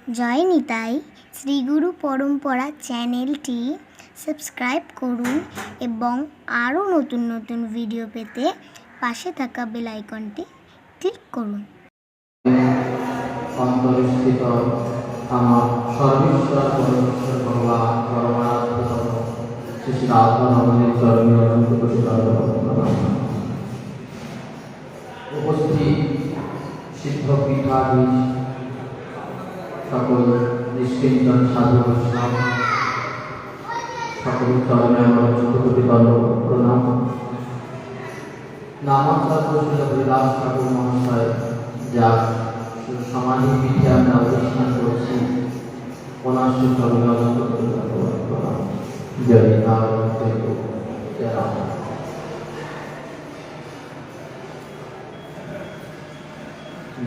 জয় নিতাই। শ্রীগুরু পরম্পরা চ্যানেলটি সাবস্ক্রাইব করুন এবং আরও নতুন নতুন ভিডিও পেতে পাশে থাকা বেল আইকনটি ক্লিক করুন। অন্তরস্থিত আমার সর্বেশ্বর পরমেশ্বর ভগবান পরমারাধ্য শ্রী শ্রী রাধারমণের চরণে অনন্ত কোটি উপস্থিত সিদ্ধ পীঠাধীশ সকল নিষ্কিঞ্চন সাধু বৈষ্ণব সকল চরণে আমার অনন্ত কোটি প্রণাম। নামাচার্য শ্রী হরিদাস ঠাকুর মহাশয় যা সমাধি পীঠে আমরা অনুষ্ঠান করছি ওনার চরণে অনন্ত কোটি প্রণাম। জয় রাম জয় রাম।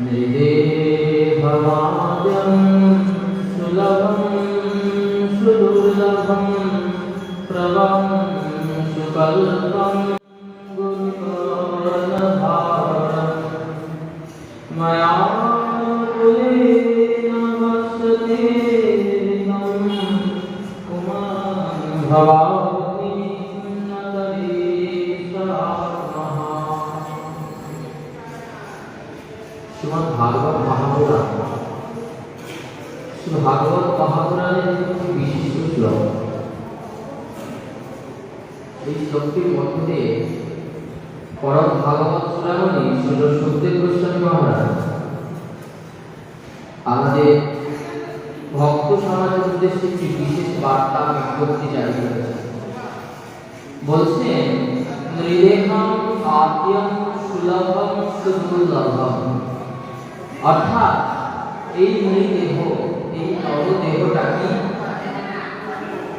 নিদেহমাদ্যং সুলভং সুদুর্লভং প্রভং সুকল্পং গুরুকরণধারং ময়া কুলেন বসতে কুমার ভবানি শ্রীমদ ভাগবত মহাপুরাণ। শ্রী ভাগবত মহাপুরাণের একটি বিশিষ্ট শ্লোক। এই শ্লোকটির মধ্যে দিয়ে পরম ভাগবত চূড়ামণি শ্রী সুখদেব গোস্বামী মহারাজ আমাদের ভক্ত সমাজের উদ্দেশ্যে একটি বিশেষ বার্তা বিজ্ঞপ্তি জারি করেছেন। বলছেন, নৃদেহং আদ্যং সুলভং সুদুর্লভং, অর্থাৎ এই নৃদেহ, এই নরদেহটা কি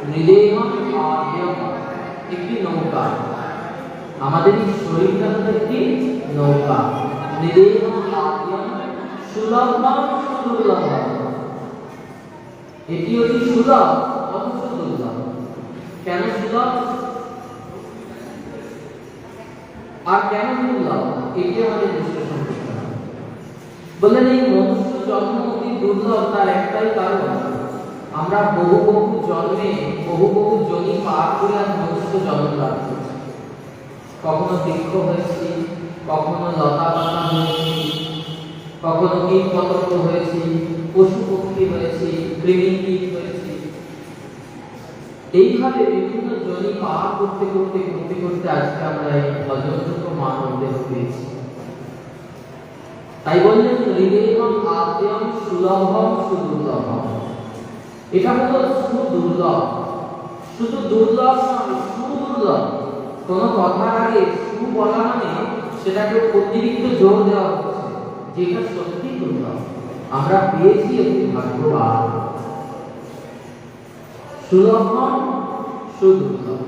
নৃদেহং আদ্যং, একটি নৌকা। আমাদের এই শরীরটা হচ্ছে একটি নৌকা। নৃদেহং আদ্যং সুলভং সুদুর্লভং, এটি অতি সুলভ অথচ দুর্লভ। কেন সুলভ আর কেন দুর্লভ, এটি আমাদের বিশ্লেষণ করতে হবে। বললেন, এই মনুষ্য জন্ম অতি দুর্লভ, তার একটাই কারণ, আমরা বহু বহু জন্মে বহু বহু যোনি পার করে আর মনুষ্য জন্ম লাভ করছি। কখনো বৃক্ষ হয়েছি, কখনো লতা পাতা হয়েছি, কখনো কীট পতঙ্গ হয়েছি, পশু পক্ষী হয়েছি, কৃমি কীট হয়েছি। এইভাবে বিভিন্ন যোনি পার করতে করতে করতে করতে আজকে আমরা এই ভজনযোগ্য মানব দেহ পেয়েছি। তাই বললেন, হৃদয়ম আদ্যম সুলভম সুদুর্লভম, এটা হলো সুদুর্লভ। শুধু দুর্লভ নয়, সুদুর্লভ। কোনো কথার আগে সু বলা মানে সেটাকে অতিরিক্ত জোর দেওয়া হচ্ছে, যেটা সত্যি দুর্লভ। আমরা পেয়েছি অতি ভাগ্যবান। সুলভম সুদুর্লভ,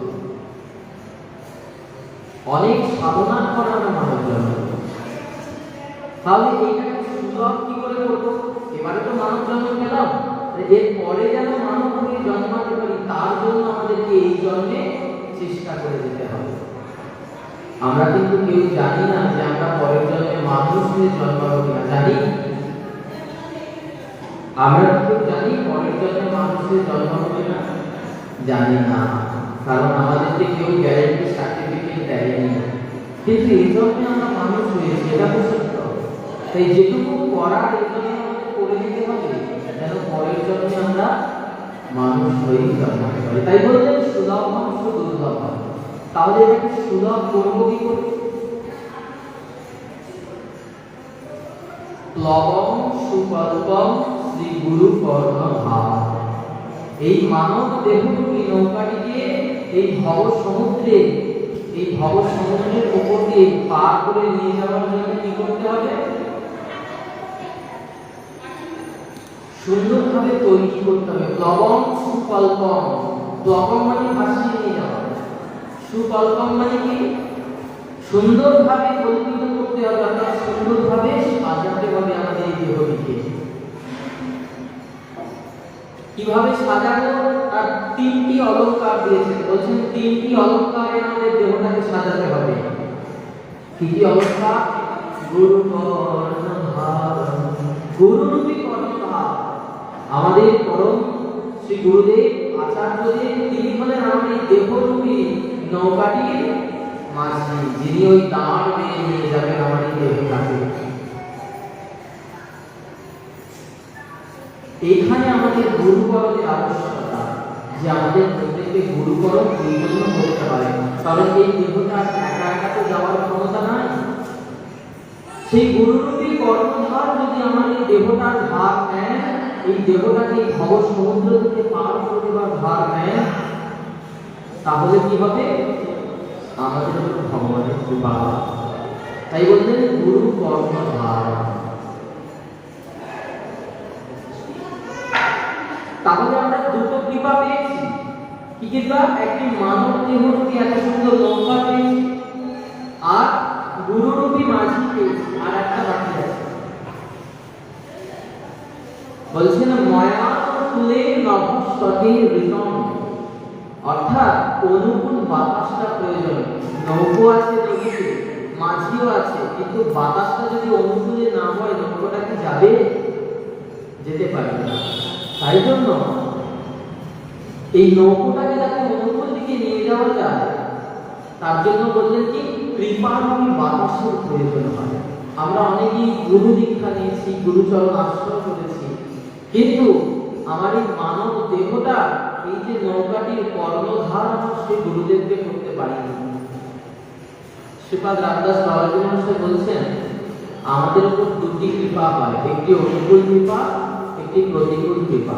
অনেক সাধনার পর আমরা মানব জন্ম। তাহলে এইটাকে সুলভ কি করে করবো? এবারে তো মানব জন্ম পেলাম, এর পরে যেন মানব হয়ে জন্মাতে পারি, তার জন্য আমাদেরকে এই জন্মে চেষ্টা করে যেতে হবে। আমরা কিন্তু কেউ জানি না যে আমরা পরের জন্মে মানুষ হয়ে জন্মাবো কিনা। জানি? আমরা কেউ জানি পরের জন্মে মানুষ হয়ে জন্মাবো কিনা? জানি না, কারণ আমাদেরকে কেউ গ্যারেন্টি সার্টিফিকেট দেয়নি। কিন্তু এই জন্মে আমরা মানুষ হয়েছি, এটা তো সত্য। তাই যেটুকু করার এই জন্য আমাদের করে দিতে হবে, যেন পরের জন্মে আমরা মানুষ হয়েই জন্মাতে পারি। তাই বললেন সুলভম সুদুর্লভম। তাহলে এটাকে সুলভ করবো কি করে? প্লবং সুকল্পম শ্রী গুরু কর্ণধার। এই মানব দেহরূপী নৌকাটিকে এই ভব সমুদ্রের উপর দিয়ে পার করে নিয়ে যাওয়ার জন্য কি করতে হবে? সুন্দরভাবে তৈরি করতে হবে। প্লবং সুকল্পম, প্লবং মানে ভাসিয়ে নিয়ে যাওয়া, সুকল্পম মানে কি সুন্দরভাবে কল্পিত করতে হবে, অর্থাৎ সুন্দরভাবে সাজাতে হবে আমাদের এই দেহটিকে। কিভাবে সাজাবো? আর তিনটি অলংকার দিয়েছে। বলছেন তিনটি অলংকারে আমাদের দেহটাকে সাজাতে হবে। কি কি অলংকার? গুরু কর্ণধার, গুরুরূপী কর্ণধার। পরম শ্রী গুরুদেব আচার্যদেব তিনি হলেন আমার এই দেহরূপী নৌকাটির মাঝি, যিনি ওই দাঁড় বেয়ে নিয়ে যাবেন আমার এই দেহটাকে। এখানে আমাদের গুরুকরণের আবশ্যকতা, যে আমাদের প্রত্যেককে গুরুকরণ এই জন্য করতে পারে, কারণ এই দেহটা একা একা তো যাওয়ার ক্ষমতা নাই। সেই গুরুরূপী কর্মধার যদি আমার এই দেহটার ভার নেন, এই দেহটাকে ভব সমুদ্র থেকে পার করিবার ভার নেন, তাহলে কি হবে? আমাদের উপর ভগবানের কৃপা। তাই বললেন গুরু কর্মধার। তাহলে আমরা দুটো কৃপা পেয়েছি। কি কৃপা? একটি মানব দেহরূপী এত সুন্দর নৌকা পেয়েছি, আর গুরুরূপী মাঝি পেয়েছি, আর একটা বাকি আছে। বলছেন ময়া তুলে নভস্বতী ঋতম, অর্থাৎ অনুকূল বাতাসটা প্রয়োজন। নৌকো আছে নদীতে, মাঝিও আছে, কিন্তু বাতাসটা যদি অনুকূলে না হয় নৌকোটা কি যাবে? যেতে পারবে না। তাই জন্য এই নৌকোটাকে যাতে অনুকূল দিকে নিয়ে যাওয়া যায়, তার জন্য বললেন কি কৃপাময় বাতাসের প্রয়োজন হয়। আমরা অনেকেই গুরু দীক্ষা নিয়েছি, গুরুচরণ আশ্রয় করেছি, কিন্তু আমার এই মানব দেহটা এই যে নৌকাটির কর্ণধার সেই গুরুদেবকে করতে পারিনি। শ্রীপাদ রামদাস বাবাজি মহাশয় বলছেন আমাদের উপর দুটি কৃপা হয়, একটি অনুকূল কৃপা, একটি প্রতিকূল কৃপা।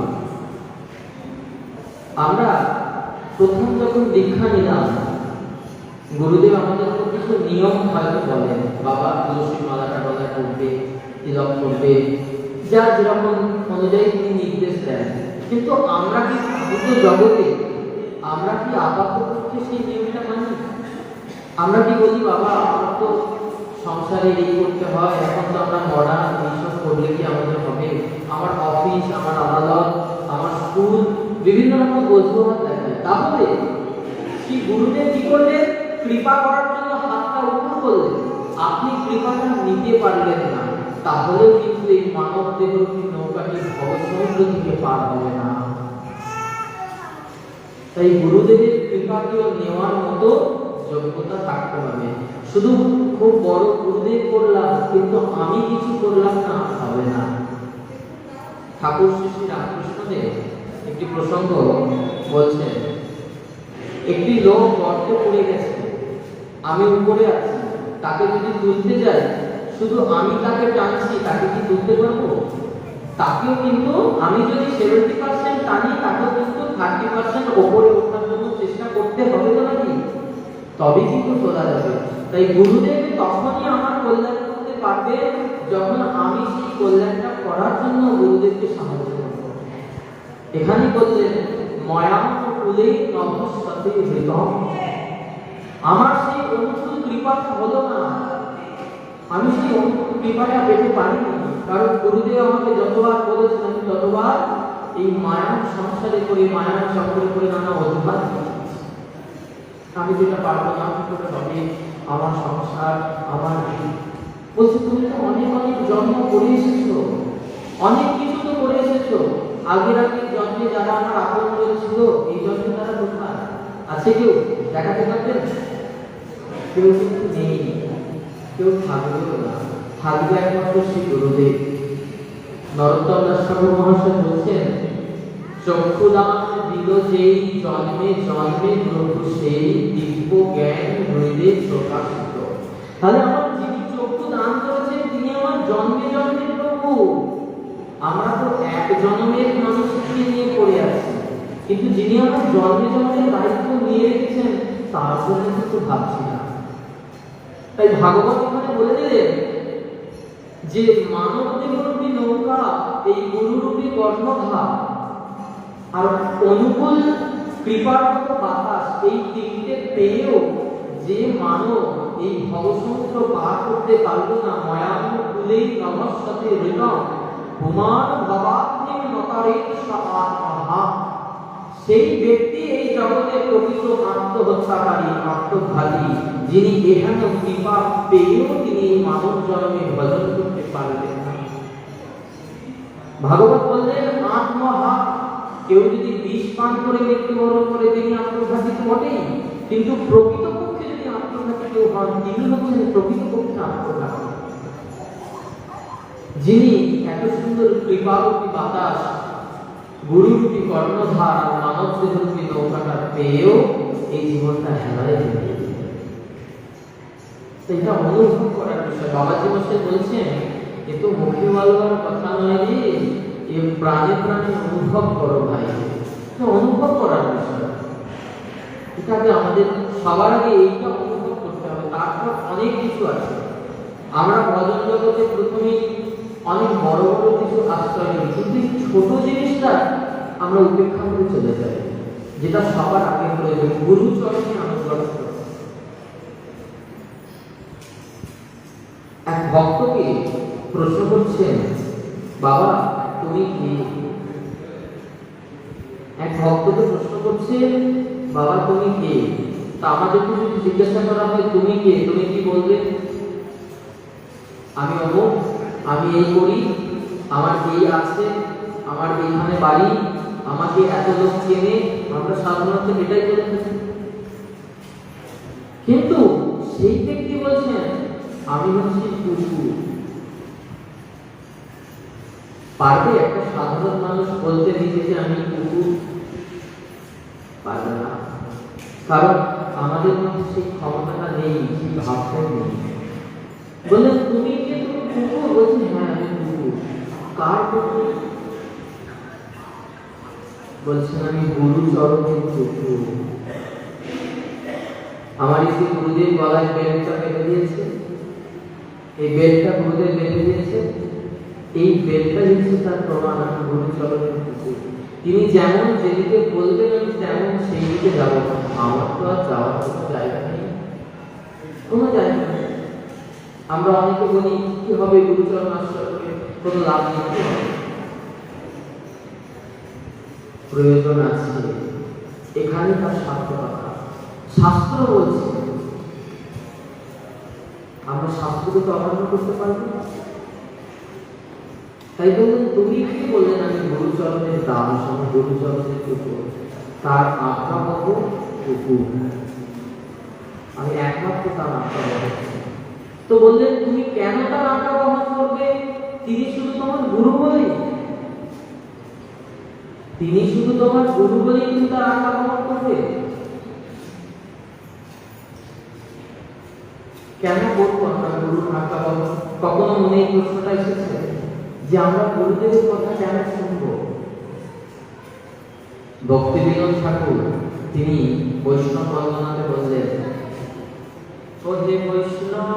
আমরা প্রথম যখন দীক্ষা নিলাম, গুরুদেব আমাদের উপর কিছু নিয়ম হয়তো বলেন, বাবা তুলসী মালাটা গলায় করবে, তিলক করবে, যার যেরকম অনুযায়ী তিনি নির্দেশ দেন। কিন্তু আমরা কি সাধুত্ব জগতে আমরা কি আপাতপক্ষে সেই নিয়মটা মানি? আমরা কি বলি বাবা আমার তো সংসারে এই করতে হয়, এখন তো আমরা মডার্ন, এইসব করলে কি আমাদের হবে? আমার অফিস, আমার আদালত, আমার স্কুল, বিভিন্ন রকম অজুহাত দেখায়। তাহলে শ্রী গুরুদেব কি করলেন? কৃপা করার জন্য হাতটা উপর করলেন। আপনি কৃপাটা নিতে পারলেন না, তাহলেও কিন্তু এই মানব দেহরূপী নৌকাটি ভবসমুদ্র থেকে পার হবে না। তাই গুরুদেবের কৃপাকেও নেওয়ার মতো যোগ্যতা থাকতে হবে। শুধু খুব বড় গুরুদেব করলাম কিন্তু আমি কিছু করলাম না, হবে না। ঠাকুর শ্রী রামকৃষ্ণদেব একটি প্রসঙ্গ বলছেন, একটি লোক গর্তে পড়ে গেছে, আমি উপরে আছি, তাকে যদি তুলতে যাই, শুধু আমি তাকে টানছি, তাকে কি তুলতে পারবো? তাকেও কিন্তু আমি যদি 70% টানি, তাকেও কিন্তু 30% উপরে ওঠার জন্য চেষ্টা করতে হবে তো নাকি? তবে কিন্তু তোলা যাবে। তাই গুরুদেব তখনই আমার কল্যাণ করতে পারবে যখন আমি সেই কল্যাণটা করার জন্য গুরুদেবকে সাহায্য করব। এখানে বললেন ময়াম কুলে নভস্বতী ঋতম, আমার সেই অনুকূল কৃপাটা হলো না, আমি সেই অনুকূল কৃপাটা পেতে পারিনি, কারণ গুরুদেব আমাকে যতবার বলেছেন আমি ততবার এই মায়ার সংসারে করে, মায়ার চক্রে করে নানা অজুহাত আমি যেটা পারবো না, আমি করে হবে, আমার সংসার, আমার বলছে তুমি তো অনেক অনেক জন্ম করে এসেছো, অনেক কিছু তো করে এসেছো, আগের আগের জন্মে যারা আমার আপন ছিল এই জন্মে তারা কোথায় আছে? কেউ দেখাতে পারবেন? কেউ কিন্তু নেই, কেউ থাকবেও না, থাকবে একমাত্র শ্রী গুরুদেব। নরোত্তম দাস ঠাকুর মহাশয় বলছেন চক্ষুদান দিল যেই জন্মে জন্মে প্রভু সেই দিব্য জ্ঞান হৃদয়ে প্রকাশিত। তাহলে আমার যিনি চক্ষু দান করেছেন তিনি আমার জন্মে জন্মে প্রভু। আমরা তো এক জন্মের মানুষকে নিয়ে পড়ে আছি, কিন্তু যিনি আমার জন্মে জন্মের দায়িত্ব নিয়ে রেখেছেন তার জন্য কিন্তু ভাবছি না। তাই ভাগবত এখানে বলে দিলেন যে মানব দেহরূপী নৌকা, এই গুরুরূপী কর্ণধার আর অনুকূল কৃপার মতো বাতাস, এই তিনটে পেয়েও যে মানব এই ভবসমুদ্র পার করতে পারল না, ময়াম কুলেই নভস্বতী ঋতম ভুমান ভবাগ্নি নতারে সাহা, সেই ব্যক্তি এই জগতে প্রকৃত আত্মহত্যাকারী, আত্মঘাতী, যিনি এখানে কৃপা পেয়েও তিনি মানব জন্মে ভজন করতে পারলেন না। ভাগবত বললেন আত্মহা কেউ যদি বিষ পান করে মৃত্যুবরণ করে তিনি আত্মঘাতী তো বটেই, কিন্তু প্রকৃতপক্ষে যদি আত্মঘাতী কেউ হন তিনি হচ্ছেন প্রকৃতপক্ষে আত্মঘাতী। যিনি এত সুন্দর কৃপারূপী বাতাস, গুরুরূপী কর্ণধার আর মানব দেহরূপী নৌকাটা পেয়েও এই জীবনটা হেলায় দিয়ে দিলেন। এটা অনুভব করার বিষয়। বাবাজি মশাই বলছেন এ তো মুখে বলবার কথা নয় রে, এ প্রাণে প্রাণে অনুভব করো ভাই। অনুভব করার বিষয়, এটাকে আমাদের সবার আগে এইটা অনুভব করতে হবে, তারপর অনেক কিছু আছে। আমরা ভজন জগতে প্রথমেই অনেক বড় বড় কিছু আশ্রয় নিই, কিন্তু এই ছোট জিনিসটা আমরা উপেক্ষা করে চলে যাই, যেটা সবার আগে প্রয়োজন, গুরু চরণে অনুগত। এক ভক্তকে প্রশ্ন করছেন, বাবা তুমি কে? এক ভক্তকে প্রশ্ন করছে, বাবা তুমি কে? তা আমাদেরকে যদি জিজ্ঞাসা করা হয় তুমি কে, তুমি কি বলবে? আমি অমুক, আমি এই করি, আমার এই আছে, আমার এইখানে বাড়ি, আমাকে এত লোক চেনে, আমরা সাধারণত এটাই বলে থাকি। কিন্তু সেই ব্যক্তি বলছেন আমি হচ্ছি কুকুর। পারবে একটা সাধারণ মানুষ বলতে নিজেকে আমি কুকুর? পারবে না, কারণ আমাদের মধ্যে সেই ক্ষমতাটা নেই, সেই ভাবটাই নেই। বললেন তুমি কে? তুমি কুকুর? বলছেন হ্যাঁ আমি কুকুর। কার কুকুর? বলছেন আমি গুরু চরণের কুকুর। আমার এই যে গুরুদেব গলায় বেলটা বেঁধে দিয়েছে, এই বেলটা গুরুদেব বেঁধে দিয়েছে, এই বেলটা হচ্ছে তার প্রমাণ আমি গুরু চরণের কুকুর। তিনি যেমন যেদিকে বলবেন আমি তেমন সেই দিকে যাবো। আমার তো আর যাওয়ার কোনো জায়গা নেই, কোনো জায়গা নেই। আমরা অনেকে বলি কি হবে গুরুচরণ আশ্রয় করে, কোনো লাভ নেই। প্রয়োজন আছে, এখানে তার সার্থকতা। শাস্ত্র বলছে, আমরা শাস্ত্রকে তো অমান্য করতে পারবো না। তাই বললেন তুমি কি? বললেন আমি গুরুচরণের দাম, আমি গুরুচরণের কুকুর, তার আজ্ঞা মতো কুকুর, আমি একমাত্র তার আজ্ঞা বহন। তো বললেন তুমি কেন তার আজ্ঞা বহন করবে? তিনি শুধু তোমার গুরু বলেই, তিনি শুধু তোমার গুরু বলেই তুমি তার আজ্ঞা বহন করবে? কেন করবো আমরা গুরুর আজ্ঞা বহন? কখনো মনে এই প্রশ্নটা এসেছে যে আমরা গুরুদেবের কথা কেন শুনবো? ভক্তিবিনোদ ঠাকুর তিনি বৈষ্ণব বন্দনাতে বললেন, ওহে বৈষ্ণব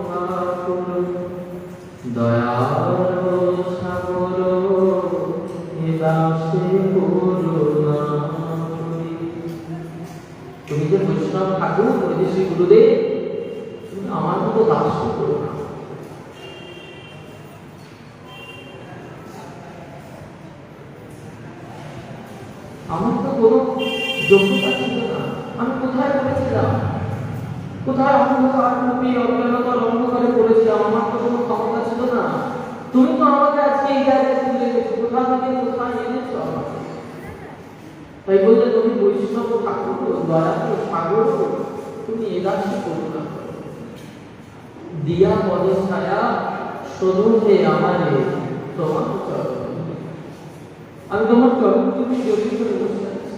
ঠাকুর দয়ার সাগর দাসে করুণা করি। তুমি যে বৈষ্ণব ঠাকুর, ওই যে শ্রী গুরুদেব, তুমি আমার মতো দাস করো না। আমার তো কোনো যোগ্যতা ছিল না, আমি কোথায় পড়েছিলাম, কোথায় অন্ধকার রূপে অজ্ঞানতার অন্ধকারে পড়েছিলাম, আমার তো কোনো ক্ষমতা ছিল না। তুমি তো আমাকে আজকে এই জায়গায় তুলে গেছো, কোথা থেকে কোথায় এনেছো আমাকে। তাই বললে তুমি বৈষ্ণব ঠাকুর দয়ালু সাগর, তুমি এদাসী করুণা করো। দিয়া পদ ছায়া সদূরে আমারে তোমার চরণ, আমি তোমার চরণ তুমি জড়িয়ে করে বসে আছি।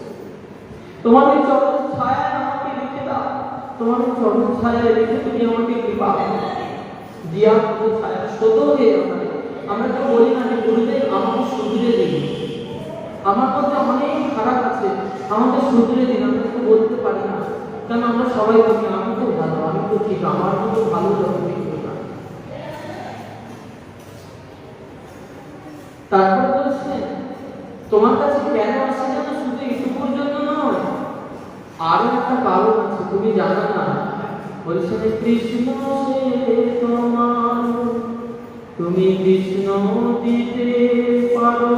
তোমার এই চরণ ছায়া আমাকে রেখে দাও, তোমার এই চরণ ছায়া রেখে তুমি আমাকে কৃপা করো। দিয়া পদ ছায়া সদূরে আমারে। আমরা তো বলি না যে গুরুদেব আমাকে শুধরে দিন, আমার মধ্যে অনেক খারাপ আছে, আমাকে শুধরে দিন। আমরা তো বলতে পারি না, কারণ আমরা সবাই বলি আমি তো ভালো, আমি তো ঠিক, আমার মতো ভালো যখন না। তারপর বলছেন তোমার কাছে কেন আসে জানো? শুধু এইটুকুর জন্য নয়, আরো একটা কারণ আছে, তুমি জানো না। বলছেন কৃষ্ণ সে তোমার, তুমি কৃষ্ণ দিতে পারো,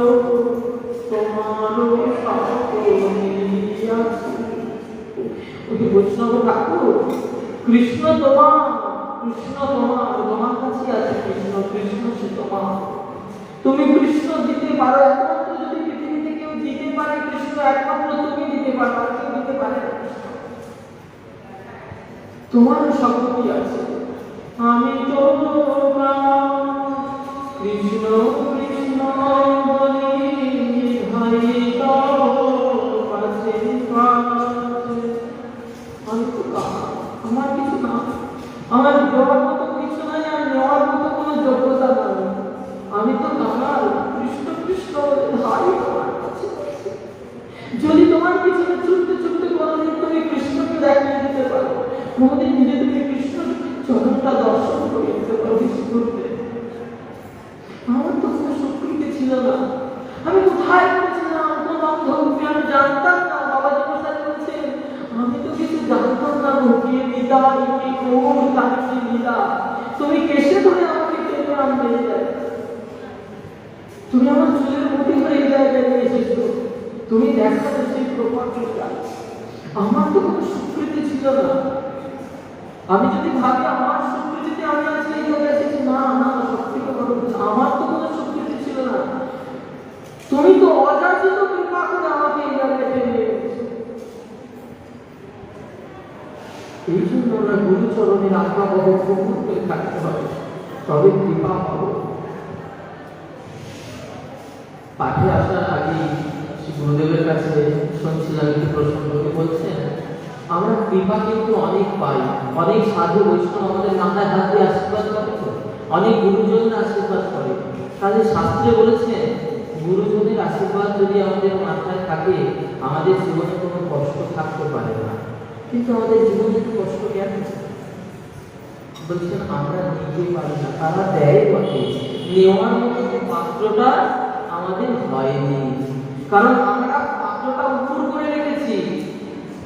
তোমারও বৈষ্ণব ঠাকুর কৃষ্ণ তোমার, কৃষ্ণ তোমার, তোমার কাছে আছে কৃষ্ণ, কৃষ্ণ সে তোমার। তুমি কৃষ্ণ দিতে পারো, একমাত্র যদি পৃথিবীতে কেউ দিতে পারে তোমার শক্তি আছে। আমি তো কৃষ্ণ কৃষ্ণ বলি ভাই তো কাছে কাছে। আমি তো আমার কিছু না, আমার দেওয়ার মতো কিছু নাই, আর নেওয়ার মতো কোনো যোগ্যতা নাই। আমি তো কাঙাল, কৃষ্ণ কৃষ্ণ বলে ভাই তোমার কাছে। যদি তোমার পিছনে ছুটতে ছুটতে কোনোদিন তুমি কৃষ্ণকে দেখিয়ে দিতে পারো, কোনোদিন নিজে তুমি কৃষ্ণ চরণটা দর্শন করে দিতে পারো বিষ্ণুকে। আমার তো কোনো শক্তি ছিল না, আমি কোথায় করেছিলাম কোন অন্ধরূপে আমি জানতাম না। বাবাজি মশাই বলছেন আমি তো কিছু জানতাম না, কে নিদা কি কোন তার কি নিদা। তুমি কেসে ধরে আমাকে টেনে আনতে যায়, তুমি আমার চুলের মুঠি ধরে এই জায়গায় নিয়ে এসেছো, তুমি দেখালে সেই প্রপাতটা। আমার তো কোনো স্বীকৃতি ছিল না। আমি যদি ভাবি আমার স্বীকৃতিতে আমি আজকে এই জায়গায় এসেছি, না না সত্যি কথা বলছি, আমার তো কোনো স্বীকৃতি ছিল না। তুমি তো অযাচিত কৃপা করে আমাকে এই জায়গায় টেনে এনেছো। এই জন্য আমরা গুরুচরণের আজ্ঞা বহ মুহূর্তে থাকতে হবে, তবে কৃপা পাবো। পাঠে আসার আগে গুরুদেবের কাছে শুনছিলাম একটি প্রসঙ্গকে বলছেন আমরা কৃপা কিন্তু অনেক পাই, অনেক সাধু বৈষ্ণব আমাদের মাথায় হাত দিয়ে আশীর্বাদ করে, অনেক গুরুজন আশীর্বাদ করে। তাদের শাস্ত্রে বলেছেন গুরুজনের আশীর্বাদ যদি আমাদের মাথায় থাকে আমাদের জীবনে কোনো কষ্ট থাকতে পারে না। কিন্তু আমাদের জীবনে কষ্ট কেন বলছেন আমরা নিতে পারি না, তারা দেয় বটে, নেওয়ার মতো যে পাত্রটা আমাদের হয়নি। কারণ আমরা পাত্রটা উপর করে রেখেছি।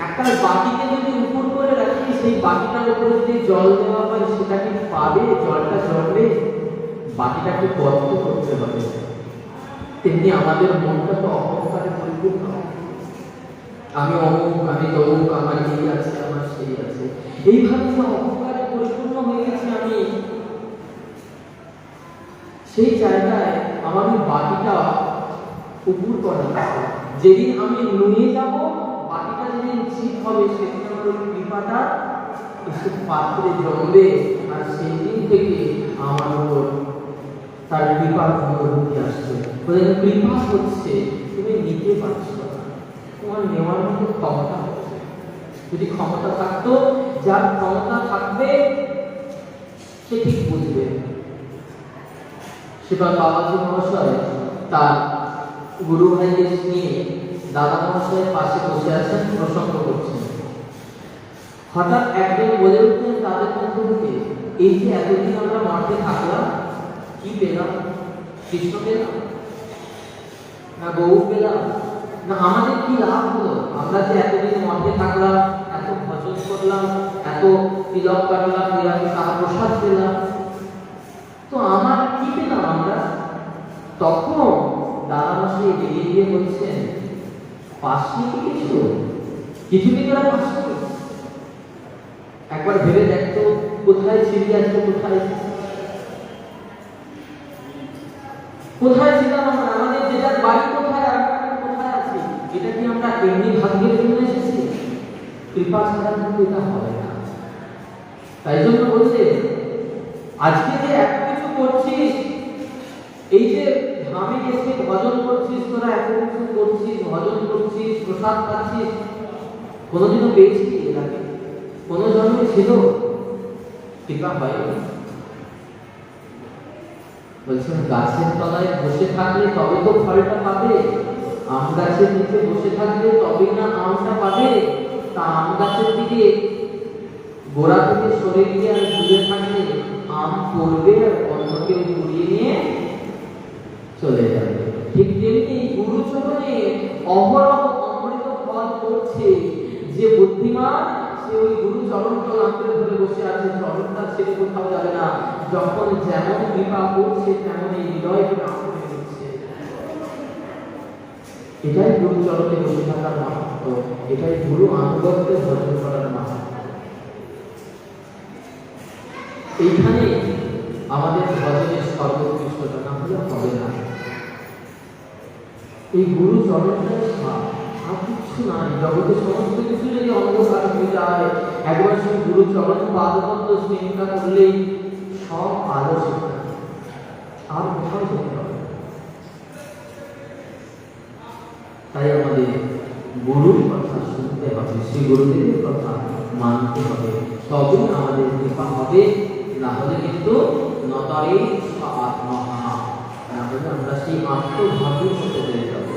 একটা বাটিকে যদি উপর করে রাখি, সেই বাটিটার উপরে যদি জল দেওয়া হয় সেটা কি পাবে? জলটা জমবে, বাটিটাকে বদ্ধ করতে হবে। তেমনি আমাদের মনটা তো অহংকারে পরিপূর্ণ, আমি অমুক, আমি তমুক, আমার এই আছে, আমার সেই আছে, এইভাবে যে অহংকারে পরিপূর্ণ হয়ে গেছে আমি, সেই জায়গায় আমার ওই বাটিটা উপর করা আছে। যেদিন আমি নুয়ে যাব, বাটিটা যেদিন ঠিক হবে, সেদিন আমার ওই কৃপাটা এসে পাত্রে জমবে, আর সেই দিন থেকে আমার উপর তার কৃপার অনুভূতি আসছে। কৃপা হচ্ছে তুমি নিতে পারছো না, তোমার নেওয়ার মতো ক্ষমতা হচ্ছে। যদি ক্ষমতা থাকতো, যার ক্ষমতা থাকবে সে ঠিক বুঝবে। সেবার বাবাজি মহাশয় তার গুরু ভাইদের নিয়ে দাদা মহাশয়ের পাশে বসে আছেন, প্রসঙ্গ করছেন। হঠাৎ একজন বলে উঠলেন তাদের মধ্যে থেকে, এই যে এতদিন আমরা মঠে থাকলাম, কি পেলাম? কৃষ্ণ পেলাম না গৌ পেলাম না আমাদের কি লাভ হলো? আমরা যে এতদিন মঠে থাকলাম, এত ভজন করলাম, এত তিলক কাটলাম, তার প্রসাদ পেলাম, তো আমার কি পেলাম আমরা? তখন দাদা মশাই বেরিয়ে গিয়ে বলছেন পাশে কিছু কিছু কি তোরা পাশে? একবার ভেবে দেখতো কোথায় ছিলি আজকে, কোথায় ছিলাম আমরা? আমাদের যেটার বাড়ি কোথায়, কোথায় আছি? এটা কি আমরা এমনি ভাগ্যের জন্য এসেছি? কৃপা ছাড়া কিন্তু এটা হবে না। তাই জন্য বলছে আজকে যে এত কিছু করছিস, এই যে ধামে এসে ভজন করছিস, তোরা এত কিছু করছিস, ভজন করছিস, প্রসাদ পাচ্ছিস, কোনোদিনও পেয়েছিস এর আগে? কোনো জন্মে ছিল? কৃপা হয়নি। বলছেন গাছের তলায় বসে থাকলে তবে তো ফলটা পাবে, আম গাছের নিচে বসে থাকলে তবেই না আমটা পাবে। তা আম গাছের দিকে গোড়া থেকে সরে গিয়ে আর দূরে থাকলে আম পড়বে আর অন্য কেউ কুড়িয়ে নিয়ে চলে যাবে। ঠিক তেমনি গুরুচরণে অহরহ অমৃত ফল করছে যে বুদ্ধিমান, সে ওই গুরুচরণকে আঁকড়ে ধরে বসে আছে, চরণটা ছেড়ে কোথাও যাবে না। যখন যেমন কৃপা করছে তেমন এই হৃদয়কে আঁকড়ে নিচ্ছে। এটাই গুরুচরণে বসে থাকার মাহাত্ম, এটাই গুরু আনুগত্যে ভজন করার মাহাত্ম। এইখানে আমাদের ভজনের সর্বোৎকৃষ্টতা না হলে হবে না। এই গুরু চরণটাই ভাব, আর কিছু নাই, জগতের সমস্ত কিছু যদি অন্ধকার হয়ে যায়, একবার সেই গুরু চরণ পাদপদ্ম স্নেহিকা করলেই সব আলো সেটা আর কোথাও যেতে হবে। তাই আমাদের গুরুর কথা শুনতে হবে, শ্রী গুরুদেবের কথা মানতে হবে, তবেই আমাদের কৃপা হবে। না হলে কিন্তু নতরে আত্মহা, না হলে আমরা সেই আত্মভাবের মধ্যে চলে যাব।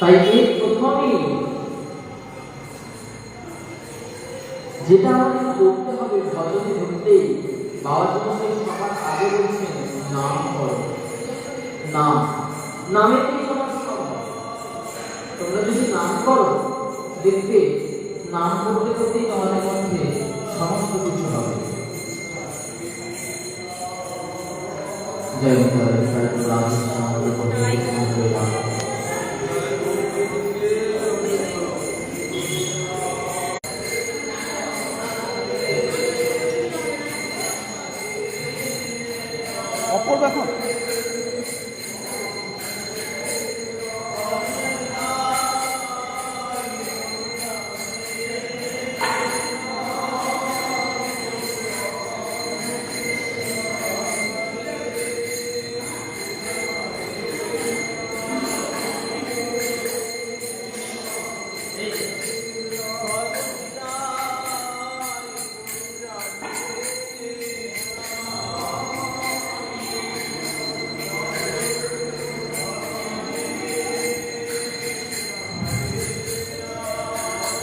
তাই এই প্রথমেই যেটা আমাদের করতে হবে ভজনে ঢুকতেই, বাবাজি মশাই সবার আগে বলছেন নাম করো। নাম, নামের কি সমস্যা হবে? তোমরা যদি নাম করো দেখবে নাম করতে করতেই তোমাদের মধ্যে সমস্ত কিছু হবে। জয় জয় জয় রাম। অপর এখন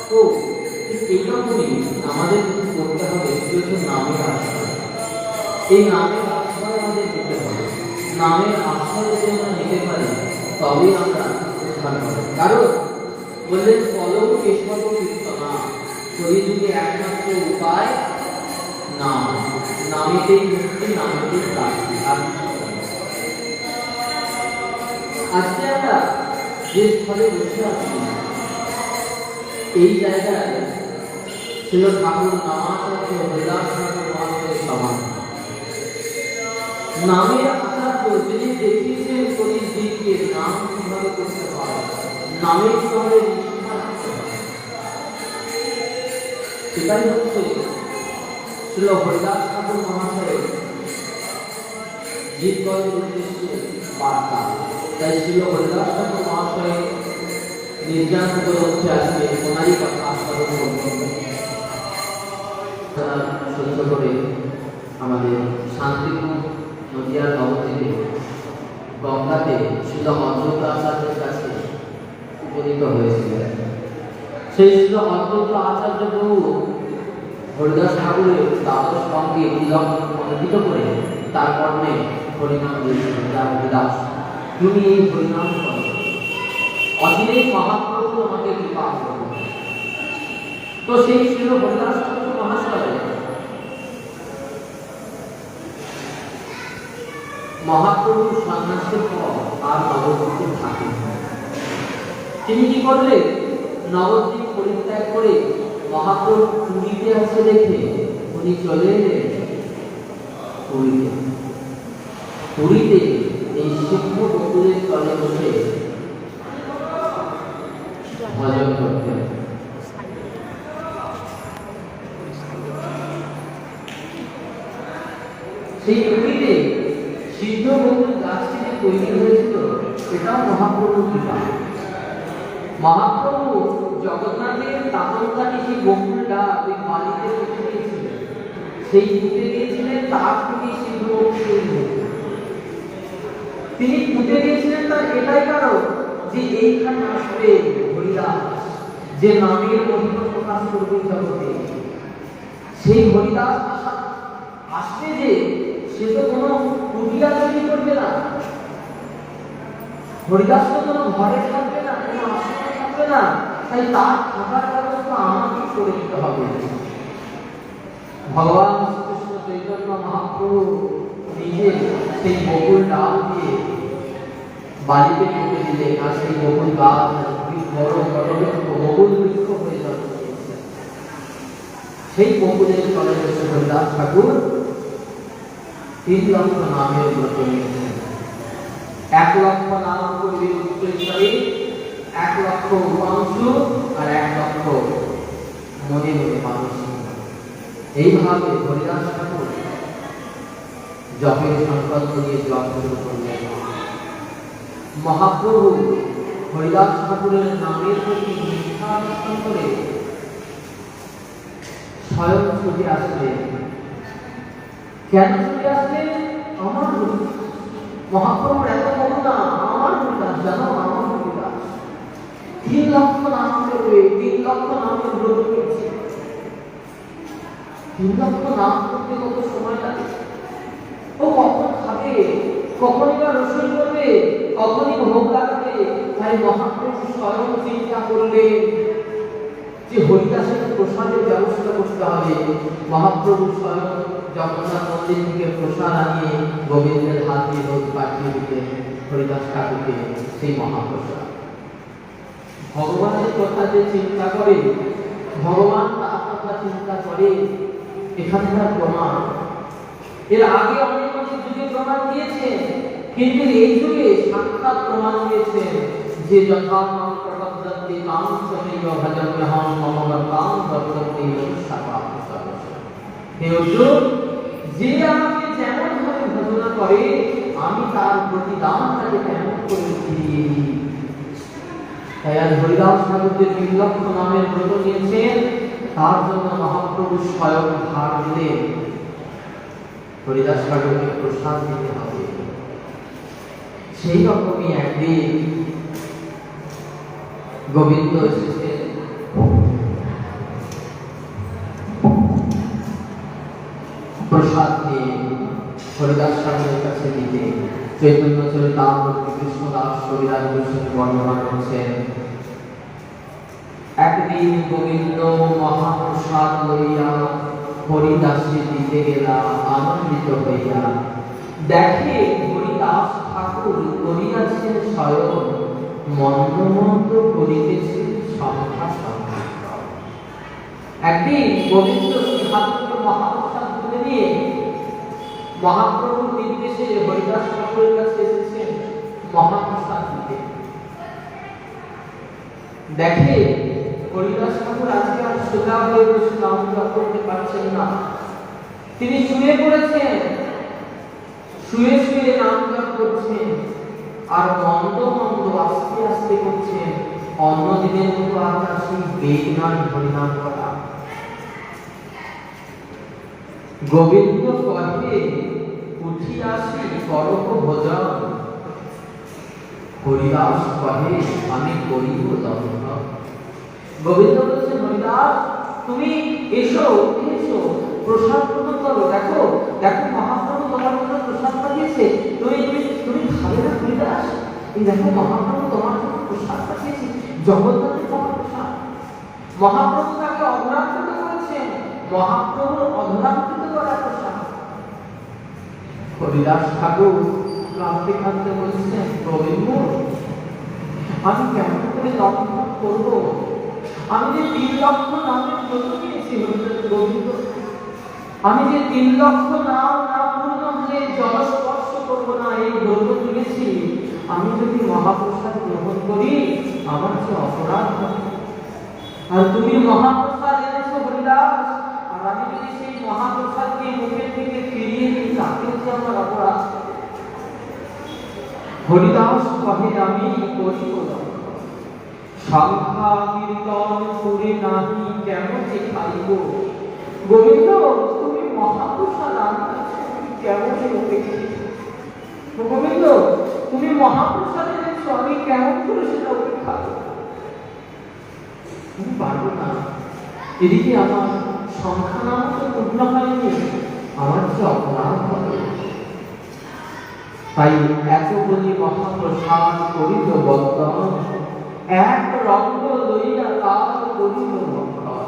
তো এইরকমই আমাদের যদি করতে হবে সেটা নামের আশ্রয়। এই নামের আশ্রয় আমাদের নিতে হবে। নামের আশ্রয় যদি আমরা নিতে পারি তবেই আমরা উদ্ধার পাবো। কারণ বললেন ফলও কেশব কীর্তনা, কলিযুগে একমাত্র উপায় নাম, নামেতেই মুক্তি, নামেতেই প্রাপ্তি। আজকে আমরা যে স্থলে বসে আছি এই জায়গায় ছিল ঠাকুর নামাচার্য হরিদাস ঠাকুর মহাশয়ের সমান। নামের আচার্য যিনি দেখিয়েছেন কলিযুগকে নাম কিভাবে করতে হয়, নামে কিভাবে নিষ্ঠা রাখতে হয়, সেটাই হচ্ছে ছিল হরিদাস ঠাকুর মহাশয়ের জীবনের উদ্দেশ্যে বার্তা। তাই ছিল হরিদাস ঠাকুর মহাশয়ের নির্যান হচ্ছে আজকে ওনারই কথা আস্বাদন করতে সহ্য করে আমাদের শান্তিপুর নদিয়ার নবদ্বীপে গঙ্গাতে ছিল অদ্বৈত আচার্যের কাছে উপনীত হয়েছিলেন। সেই ছিল অদ্বৈত আচার্য প্রভু হরিদাস ঠাকুরের দ্বাদশ অঙ্গে তিলক অঙ্কিত করে তার কর্ণে হরিনাম দিয়েছিলেন। হরিদাস, তুমি এই হরিনাম করো, অচিরেই মহাপ্রভু আমাকে কৃপা করবেন। তো সেই ছিল হরিদাস ঠাকুর মহাশয় মহাপ্রভুর সন্ন্যাসের পর আর নবদ্বীপে থাকেন। তিনি কি করলেন? নবদ্বীপ পরিত্যাগ করে মহাপ্রভু পুরীতে আছে দেখে উনি চলে এলেন পুরীতে। পুরীতে এই সিদ্ধ বকুলের তলে বসে ভজন করতেন। সেই পুরীতে সিদ্ধ বকুল গাছটি যে তৈরি হয়েছিল সেটাও মহাপ্রভুর কৃপা। মহাপ্রভু জগন্নাথের তাতনকালী সেই বকুলটা ওই বাড়িতে পুঁতে দিয়েছিলেন, সেই পুঁতে দিয়েছিলেন তার থেকে সিদ্ধ বকুল তৈরি হয়েছে। তিনি পুঁতে দিয়েছিলেন তার এটাই কারণ যে এইখানে আসবে হরিদাস, যে নামের মহিমা প্রকাশ করবে জগতে। সেই হরিদাস আসবে যে, সে তো কোনো কুটিয়া তৈরি করবে না, হরিদাস তো কোনো ঘরে থাকবে না, কোনো আশ্রমে থাকবে না। তাই তার থাকার ব্যবস্থা আমাকে করে দিতে হবে। ভগবান শ্রীকৃষ্ণ চৈতন্য মহাপ্রভু নিজে সেই বকুল ডাল দিয়ে বাড়িতে পুঁতে দিলেন, আর সেই বকুল গাছ বড় বড় বকুল বৃক্ষ হয়ে জন্ম নিয়েছে। সেই বকুলের তলে বসে হরিদাস ঠাকুর 3 লক্ষ নামের ব্রত নিয়েছেন। 1 লক্ষ নাম করবে উচ্চস্বরে, 1 লক্ষ উপাংশু আর 1 লক্ষ মনে মনে মানুষ। এইভাবে হরিদাস ঠাকুর জপের সংকল্প নিয়ে জপ শুরু করলেন। মহাপ্রভু হরিদাস ঠাকুরের নামের প্রতি নিষ্ঠা প্রদর্শন করে স্বয়ং ছুটে আসলেন। কেন ছুটে আসলেন? আমার মহাপ্রভুর এত করুণা, আমার হরিদাস জানো, আমার হরিদাস 3 লক্ষ নাম করবে, 3 লক্ষ নামের ব্রত করেছে। 3 লক্ষ নাম করতে কত সময় লাগে? ও কখন খাবে, কখনই বা রসুন করবে, কখনই ভোগ লাগবে। তাই মহাপ্রভু স্বয়ং চিন্তা করলেন যে হরিদাসের প্রসাদের ব্যবস্থা করতে হবে। মহাপ্রভু স্বয়ং জগন্নাথ মন্দির থেকে প্রসাদ আনিয়ে গোবিন্দের হাত দিয়ে রোজ পাঠিয়ে দিতেন হরিদাস ঠাকুরকে সেই মহাপ্রসাদ। ভগবানের কথা যে চিন্তা করে, ভগবান তার কথা চিন্তা করে, এখানে তার প্রমাণ। এর আগে অনেক অনেক যুগে প্রমাণ দিয়েছেন, কিন্তু এই যুগে সাক্ষাৎ প্রমাণ দিয়েছেন যে যথা নাম প্রবদ্ধন্তি নাম সমেয় ভজন্যহং মমগতাং বর্তন্তি মনুষ্যাপাপস্য। হে অর্জুন, যে আমাকে যেমন ভাবে ভজনা করে আমি তার প্রতিদান তাকে তেমন করে ফিরিয়ে দিই। তাই আজ হরিদাস ঠাকুর যে 3 লক্ষ নামের ব্রত নিয়েছেন, তার জন্য মহাপ্রভু স্বয়ং ধার দিলেন হরিদাস ঠাকুরকে প্রসাদ দিতে হবে। সেই রকমই একদিন গোবিন্দ এসেছেন প্রসাদ নিয়ে হরিদাস ঠাকুরের কাছে দিতে। চৈতন্য চরিতামৃত কৃষ্ণদাস কবিরাজ গোস্বামী বর্ণনা করছেন, একদিন গোবিন্দ মহাপ্রসাদ লইয়া হরিদাসে দিতে গেলা আনন্দিত হইয়া। দেখে হরিদাস ঠাকুর করিয়াছেন স্বয়ং মন্দ মন্দ করিতেছেন সংখ্যা সংখ্যা। একদিন গোবিন্দ ঠাকুরকে মহাপ্রসাদ তুলে নিয়ে মহাপ্রভুর নির্দেশে হরিদাস ঠাকুরের কাছে এসেছেন মহাপ্রসাদ দিতে। দেখে হরিদাস ঠাকুর আজকে আর সোজা হয়ে বসে নাম জপ করতে পারছেন না, তিনি শুয়ে পড়েছেন, শুয়ে শুয়ে নাম জপ করছেন আর মন্দ মন্দ আস্তে আস্তে করছেন। অন্য দিনের মতো আপনার সেই বেগ নয় হরিনাম করা। গোবিন্দ কহে উঠি আসি করব ভোজন, হরিদাস কহে আমি করিব দণ্ড। গোবিন্দ বলছেন হরিদাস তুমি এসো এসো প্রসাদ গ্রহণ করো। দেখো দেখো মহাপ্রভু তোমার জন্য প্রসাদ পাঠিয়েছে, তুমি তুমি খাবে না হরিদাস? এই দেখো মহাপ্রভু তোমার জন্য প্রসাদ পাঠিয়েছে, জগন্নাথের মহাপ্রসাদ। মহাপ্রভু তাকে অধরাকৃত করেছেন, মহাপ্রভুর অধরাকৃত করা প্রসাদ। হরিদাস ঠাকুর কাঁদতে কাঁদতে বলছেন গোবিন্দ আমি কেমন করে দর্শন করবো? আমি যে 3 লক্ষ নামের ব্রত নিয়েছি গোবিন্দ, আমি যে 3 লক্ষ নাম না পূর্ণ হলে জলস্পর্শ করবো না এই ব্রত নিয়েছি। আমি যদি মহাপ্রসাদ গ্রহণ করি আমার যে অপরাধ হবে। আর তুমি মহাপ্রসাদ এনেছো হরিদাস, আর আমি যদি সেই মহাপ্রসাদকে মুখের থেকে ফিরিয়ে দিই তাতে যে আমার অপরাধ। হরিদাস কহে আমি করিব সংখ্যা কীর্তন করে নাহি কেমন যে খাইব। গোবিন্দ তুমি মহাপ্রসাদ আনছো কেমন গোবিন্দ তুমি মহাপ্রসাদ এনেছো আমি কেমন করে সেটা উপেক্ষা করব? আমি পারবো না। এদিকে আমার সংখ্যা নাম তো পূর্ণ হয়নি, আমার যে অপরাধ হবে। তাই এত বলি মহাপ্রসাদ করিল বন্দন, এক রঙ্গ লইয়া তার করিল বন্দন।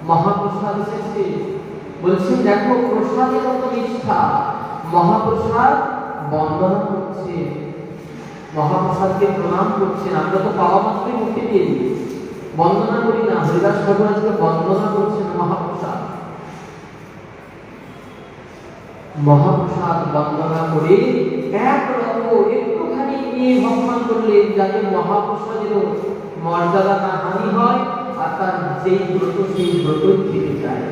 মহাপ্রসাদ এসেছে, বলছেন দেখো প্রসাদের কত নিষ্ঠা। মহাপ্রসাদ বন্দনা করছে, মহাপ্রসাদকে প্রণাম করছেন। আমরা তো পাওয়া মাত্রই মুখে দিয়ে দিই, বন্দনা করি না। হরিদাস ঠাকুর আজকে বন্দনা করছেন মহাপ্রসাদ। মহাপ্রসাদ বন্দনা করে এক রকম একটুখানি এটাকে নিয়ে ভক্ষণ করলে যাতে মহাপ্রসাদেরও মর্যাদা না হানি হয় আর তার যেই ব্রত সেই ব্রত থেকে যায়।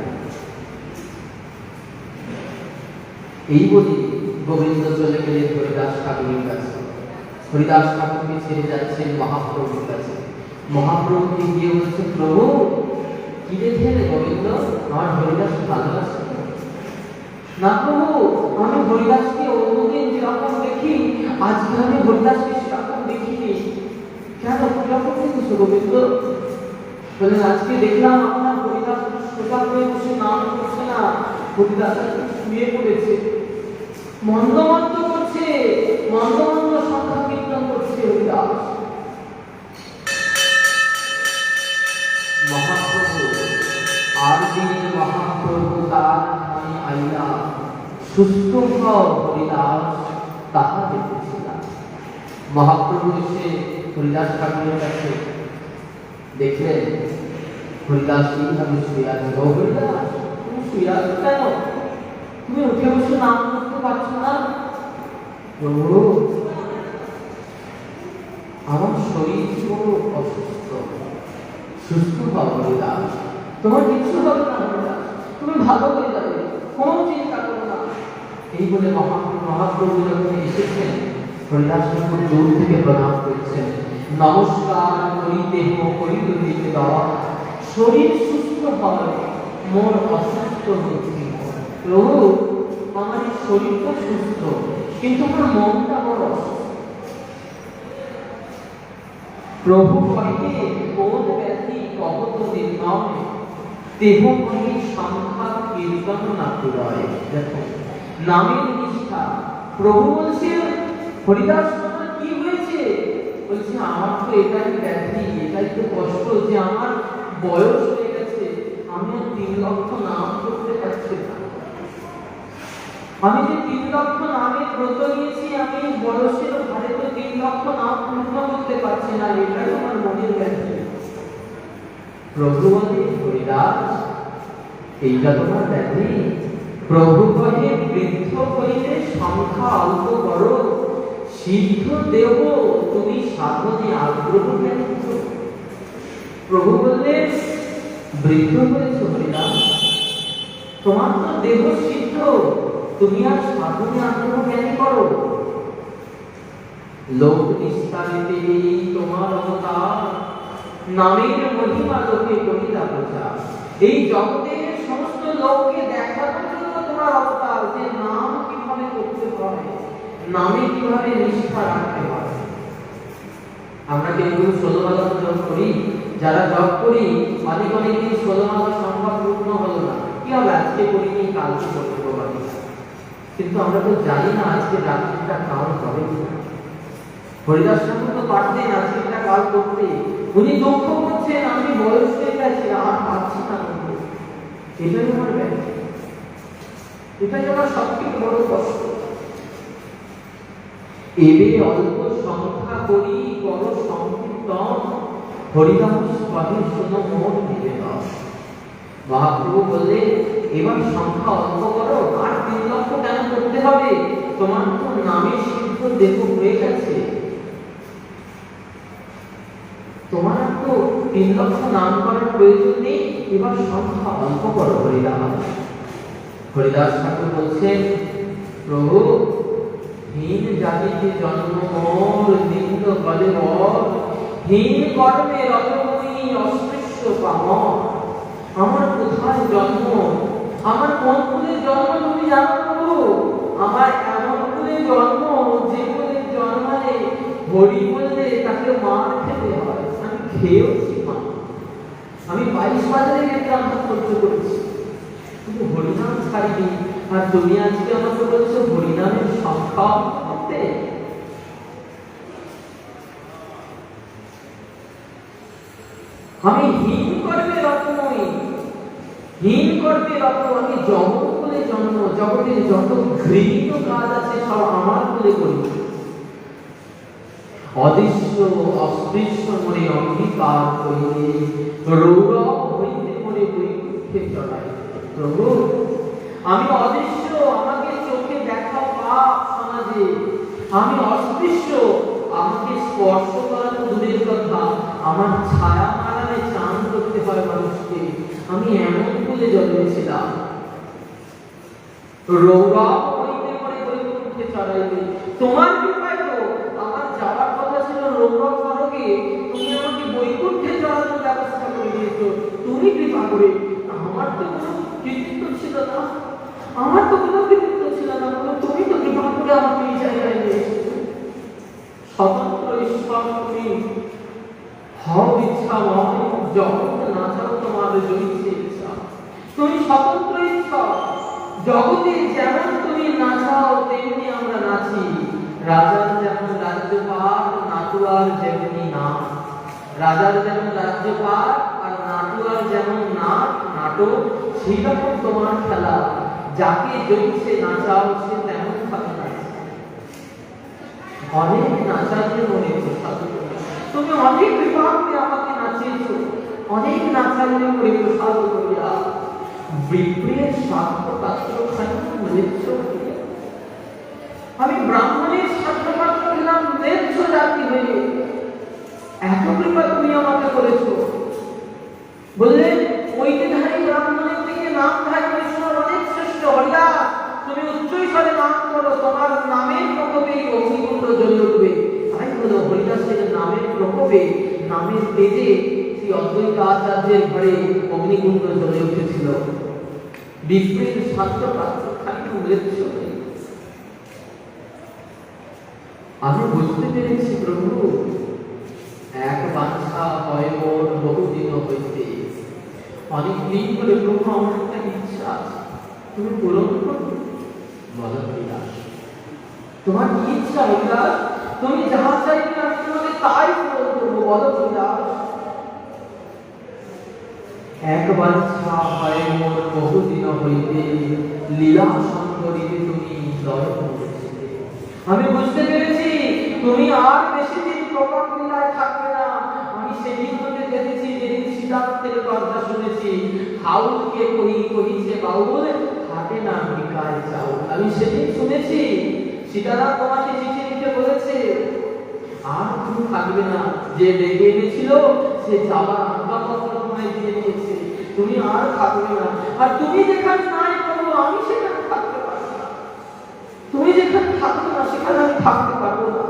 এই বলে গোবিন্দ চলে গেলেন হরিদাস ঠাকুরের কাছে। হরিদাস ঠাকুরকে ছেড়ে যাচ্ছেন মহাপ্রভুর কাছে। মহাপ্রভুকে গিয়ে বলছে, প্রভু কি দেখেন গোবিন্দ, আমার হরিদাস ভালো আছে না? প্রভু আমি হরিদাসকে অন্যদিন যেরকম দেখি আজকে আমি হরিদাসকে সেরকম দেখিনি। কেন কিরকম দেখেছো গোবিন্দ? বলেন, আজকে দেখলাম আপনার হরিদাস সোজা হয়ে বসে নাম করছে না, হরিদাস শুয়ে পড়েছে, মন্দ মন্দ করছে, মন্দ মন্দ সংখ্যা কীর্তন করছে হরিদাস। মহাপ্রভু আর দিন মহাপ্রভু তার আমি আইলা সুস্থ হও হরিদাস তাহা দেখেছিলাম। মহাপ্রভু এসে হরিদাস ঠাকুরের কাছে দেখলেন হরিদাস কিভাবে শুয়ে আছে। ও হরিদাস, তুমি শুয়ে আছো কেন? তুমি উঠে বসে নাম করতে পারছো না? প্রভু আমার শরীর বড় অসুস্থ, সুস্থ হও হরিদাস, তোমার কিছু হবে না হরিদাস, তুমি ভালো হয়ে যাবে, কোনো চিন্তা করো না। এই বলে মহাপ্রভু যখন এসেছেন হরিদাস ঠাকুর দূর থেকে প্রণাম করেছেন, নমস্কার করিতে করিতে দিতে দেওয়া, শরীর সুস্থ হয় মোর অসুস্থ হচ্ছে। প্রভু আমার এই শরীরটা সুস্থ কিন্তু আমার মনটা বড় অসুস্থ। প্রভু কহিতে বোধ ব্যথি কহত নির্ণয়, দেহ কহি সংখ্যা কীর্তন না পুরয়। দেখো নামের নিষ্ঠা। প্রভু বলছেন হরিদাস তোমার কি হয়েছে? বলছে আমার তো এটাই ব্যাধি, এটাই তো কষ্ট যে আমার বয়স হয়ে গেছে, আমি আর 3 লক্ষ নাম করতে পারছি না। আমি যে 3 লক্ষ নামের ব্রত নিয়েছি, আমি বয়সের ভারে তো 3 লক্ষ নাম পূর্ণ করতে পারছি না, এটাই আমার মনের ব্যাধি। প্রভু বলে হরিদাস এইটা তোমার ব্যাধি? প্রভু কহে বৃদ্ধ হইলে সংখ্যা অল্প করো, সিদ্ধ দেব তুমি সাধনে আগ্রহ কেন? প্রভু বললেন বৃদ্ধ হয়েছে হরিদাস, তোমার তো দেহ সিদ্ধ, তুমি আর সাধনে আগ্রহ কেন করো? লোক নিস্তারিতে তোমার অবতার, নামের মহিমা লোকে করিলা প্রচার। এই জগতের সমস্ত লোককে দেখানোর জন্য তোমার অবতার, যে নাম কিভাবে করতে হয়, নামে কিভাবে নিষ্ঠা রাখতে হয়। আমরা কিন্তু 16 মালা জপ করি, যারা জপ করি অনেক দিন 16 মালা সংখ্যা পূর্ণ হলো না, কি হবে আজকে করিনি কালকে করতে পারি, কিন্তু আমরা তো জানি না আজকে রাত্রিটা কাল হবে কিনা। হরিদাস ঠাকুর তো পারতেন আজকেটা কাল করতে, উনি দুঃখ করছেন আমি বয়স হয়ে গেছে আর পাচ্ছি না। এটাই আমার ব্যাধি, এটাই আমার সবথেকে বড় কষ্ট। এবে অল্প সংখ্যা করি বড় সংকীর্তন, হরিদাস কহে শোনো মোর নিবেদন। মহাপ্রভু বললেন এবার সংখ্যা অল্প করো, আর 3 লক্ষ কেন করতে হবে? তোমার তো নামে সিদ্ধ দেহ হয়ে গেছে, তোমার তো 3 লক্ষ নাম করার প্রয়োজন নেই, এবার সংখ্যা অল্প করো হরিদাস। হরিদাস ঠাকুর বলছেন প্রভু হীন জাতিতে জন্ম মোর, নিম্ন বলে বর, হীন কর্মে রতময়ী অস্পৃশ্য পামর। আমার কোথায় জন্ম, আমার কোন কুলে জন্ম তুমি জানো প্রভু? আমার এমন কুলে জন্ম যে কুলে জন্মালে হরি বললে তাকে মার খেতে হয়, আমি খেয়েওছি মা, আমি 22 বাজারে গেলে আমরা সহ্য করেছি, কিন্তু হরিনাম ছাড়িনি। আর তুমি আজকে আমাকে বলছো হরিনামের সংখ্যা করতে? আমি হীন কর্মে রত নই, হীন কর্মে রত, আমি জগৎ কুলে জন্ম, জগতের যত ঘৃণিত কাজ আছে সব আমার কুলে করি। অদৃশ্য অস্পৃশ্য মনে অঙ্গীকার করিলে, রৌরব হইতে মনে বৈকুণ্ঠে চড়াই। প্রভু আমি অদৃশ্য, আমাকে চোখে দেখা পাপ সমাজে, আমি অস্পৃশ্য, আমি এমন কুলে জন্মেছিলাম, রৌরব হইতে পরে বৈকুণ্ঠে চড়াইবে। তোমার কৃপায় তো আমার যাওয়ার কথা ছিল রৌরব স্বর্গে, তুমি আমাকে বৈকুণ্ঠে চড়ানোর ব্যবস্থা করে দিয়েছো। তুমি কৃপা করে, আমার তো কোনো কৃতিত্ব ছিল না, আমার তো কোনো কৃতিত্ব ছিল না, তুমি তো কৃপা করে আমাকে এই জায়গায় নিয়ে এসেছো। স্বতন্ত্র ঈশ্বর তুমি, হও ইচ্ছা ময়, জগৎ না চাও তোমার জয়িছে ইচ্ছা। তুমি স্বতন্ত্র ঈশ্বর, জগতে যেমন তুমি নাচাও তেমনি আমরা নাচি। রাজার যেমন রাজ্যপাট, নাটুয়ার যেমনি নাচ। রাজার যেমন রাজ্যপাট আর নাটুয়ার যেমন নাট নাটক, সেরকম তোমার খেলা। যাকে জয়িছে নাচাও সে তেমন ভাবে নাচে। অনেক নাচাতে মনে তুমি অনেক কৃপা করে আমাকে নাচিয়েছো, অনেক নাচাইলে করে প্রসাদ করিয়া বিপ্রের স্বার্থ পাত্র খাই মৃচ্ছ। আমি ব্রাহ্মণের স্বার্থ পাত্র খেলাম মৃচ্ছ জাতি হয়ে। এত কৃপা তুমি আমাকে করেছো। বললেন ঐতিহারি ব্রাহ্মণের থেকে নামধারী বৈষ্ণব অনেক শ্রেষ্ঠ। হরিয়া তুমি উচ্চৈস্বরে নাম করো, তোমার নামের প্রকোপে অগ্নিকুণ্ড জ্বলে উঠবে। তাই হলো হরিদাসের নামের প্রকোপে, নামের তেজে শ্রী অদ্বৈত আচার্যের ঘরে অগ্নিকুণ্ড জ্বলে উঠেছিল। বিপ্রের স্বার্থ পাত্র খাই মৃচ্ছ। আমি বুঝতে পেরেছি প্রভু, এক বাঞ্ছা হয় মোর বহুদিন হইতে। অনেক দিন ধরে প্রভু আমার একটা ইচ্ছা আছে, তুমি পূরণ করবে। বলো হরিদাস, তোমার কি ইচ্ছা হরিদাস? তুমি যাহা চাইবে আমি তোমাকে তাই পূরণ করবো। বলো হরিদাস। এক বাঞ্ছা হয় মোর বহুদিন হইতে, লীলা সঙ্গরিতে তুমি দর্শন করেছিলে। আমি বুঝতে পেরেছি তুমি আর বেশি দিন প্রকট লীলায় থাকবে না। আমি সেদিন হতে দেখেছি যেদিন সিদ্ধার্থের কথা শুনেছি, হাউলকে কহিছে বাউল, থাকে না ভিকায় চাউল। আমি সেদিন শুনেছি সীতারাম তোমাকে চিঠি লিখে বলেছে আর তুমি থাকবে না। যে ডেকে এনেছিল সে যাবার আজ্ঞাপত্র তোমায় দিয়ে দিয়েছে, তুমি আর থাকবে না। আর তুমি যেখানে নাই প্রভু, আমি সেখানে থাকতে পারবো না। তুমি যেখানে থাকবে না সেখানে আমি থাকতে পারবো না।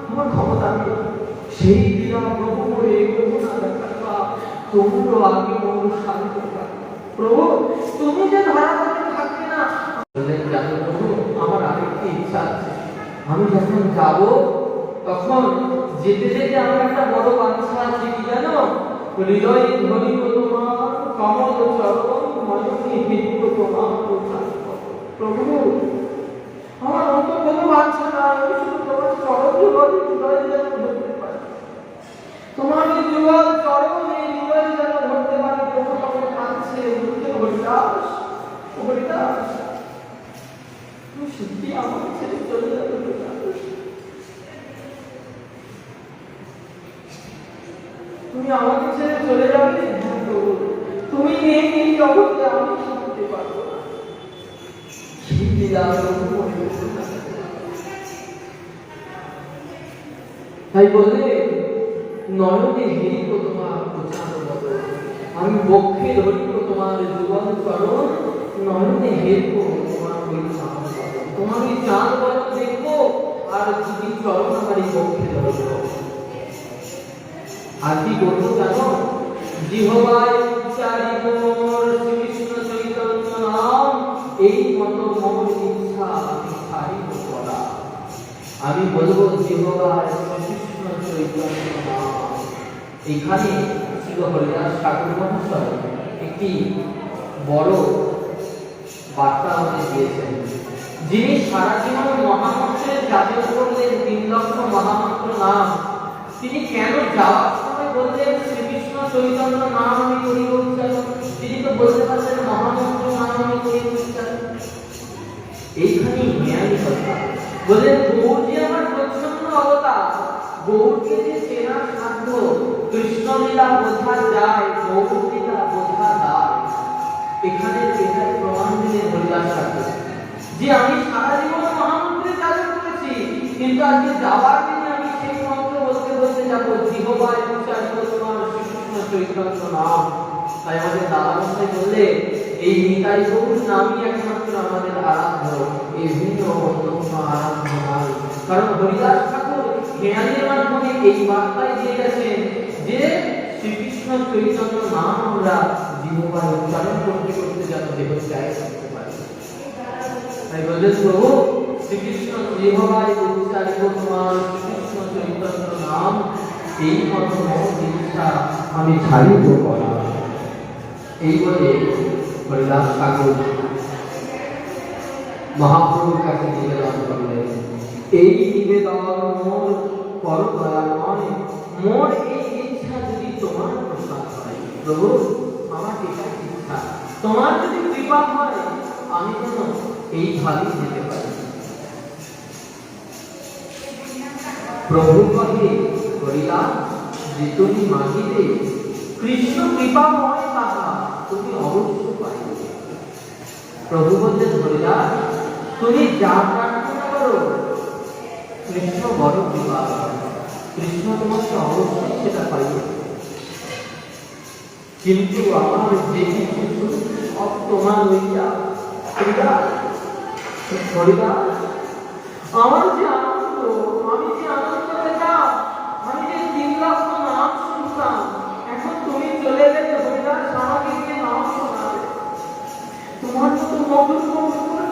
আমার ক্ষমতা নেই। সেই দিনা প্রভু মোরে প্রভু না দেখাবা, তোমরও আগে মোর শান্ত প্রভু, তুমি যে ধরাধামে থাকবে না। বললেন জানো প্রভু, আমার আরেকটি ইচ্ছা আছে। আমি যখন যাব তখন যেতে যেতে আমার একটা বড় বাঞ্ছা আছে, কি জানো? হৃদয়ে ধরিব তোমার কমল চরণ, ময়ূরী হিত তোমার প্রভু। আমার অন্য কোনো বাঞ্ছা নাই, আমি শুধু তোমার চরণ যুগল হৃদয়ে যেন ধরতে পারি। তোমার ওই যুগল চরণ এই হৃদয়ে যেন ধরতে পারি। প্রভু তখন কাঁদছে, বলছে হরিদাস, হরিদাস তুমি সত্যি আমাকে ছেড়ে চলে যাবে? তুমি আমাকে ছেড়ে চলে যাবে? তুমি নেই এই জগতে, আমি থাকতে পারবো না। তাই বললে নয়নে হেরিব তোমার প্রচার বদল, আমি বক্ষে ধরিব তোমার যুগল চরণ, নয়নে হেরিব তোমার ওই চাঁদ বদল। তোমার ওই চাঁদ বদল দেখবো আর যদি চরণ আমার এই বক্ষে ধরব। আর কি করবো জানো? জিহ্বায় উচ্চারিব মোর শ্রীকৃষ্ণ চৈতন্য নাম, এই মতো মোর ইচ্ছা আমি ছাড়িব করা। আমি বলবো জিহ্বায় শ্রীকৃষ্ণ চৈতন্য নাম। এখানে ছিল হরিদাস ঠাকুর মহাশয় একটি বড় বার্তা আমাদের দিয়েছেন। যিনি সারা জীবন মহামন্ত্রের যাজন করলেন 3 লক্ষ মহামন্ত্র নাম, তিনি কেন যাওয়ার সময় বললেন শ্রীকৃষ্ণ চৈতন্য নাম আমি করিব উচ্চারণ? তিনি তো বলতে পারছেন মহামন্ত্র নাম আমি করিব উচ্চারণ। এইখানেই ন্যায় কথা। বললেন গৌর যে আমার প্রচ্ছন্ন অবতার, গৌরকে যে চেনার সাধ্য কৃষ্ণলীলা বোঝা যায়, গৌরলীলা বোঝা যায়। এখানে এটাই প্রমাণ দিলেন হরিদাস ঠাকুর যে আমি সারা জীবন মহামন্ত্রের যাজন করেছি, কিন্তু আজকে যাবার দিনে আমি সেই মন্ত্র বলতে বলতে যাবো জিহ্বায় উচ্চারিব তোমার শ্রীকৃষ্ণ চৈতন্য নাম। তাই আমাদের দাদা মশাই বললে এই নিতাই গৌর নামই একমাত্র আমাদের আরাধ্য, এই ভিন্ন অন্য কোনো আরাধ্য নয়। কারণ হরিদাস ঠাকুর জ্ঞানের মাধ্যমে এই বার্তাই দিয়ে গেছেন যে শ্রীকৃষ্ণ চৈতন্য নাম আমরা জিহ্বায় উচ্চারণ করতে করতে যেন দেহ ত্যাগ করতে পারি। তাই বললেন প্রভু শ্রীকৃষ্ণ জিহ্বায় উচ্চারিত তোমার শ্রীকৃষ্ণ চৈতন্য নাম, এই মতো জিনিসটা আমি ছাড়িব করা। এই বলে হরিদাস ঠাকুর মহাপ্রভুর কাছে নিবেদন করলেন, এই নিবেদন মোর পর দয়াময়, মোর এই ইচ্ছা যদি তোমার প্রসাদ হয় প্রভু, আমার এটা ইচ্ছা, তোমার যদি কৃপা হয় আমি যেন এই ভাবে যেতে পারি। প্রভু কহে হরিদাস যে তুমি মাগিবে কৃষ্ণ কৃপাময় তাহা তুমি অবশ্য পাইবে। প্রভু বললেন হরিদাস তুমি যা প্রার্থনা করো কৃষ্ণ বড় কৃপা, কৃষ্ণ তোমাকে অবশ্যই সেটা পাইবে। কিন্তু আমার যে কিছু সব তোমার লইয়া হরিদাস, আমার যে আনন্দ, আমি যে আনন্দ পেতাম, আমি যে 3 লক্ষ নাম শুনতাম, এখন তুমি চলে গেলে হরিদাস আমাকে গিয়ে নাম শোনাবে। তোমার মতো মধুর মধুর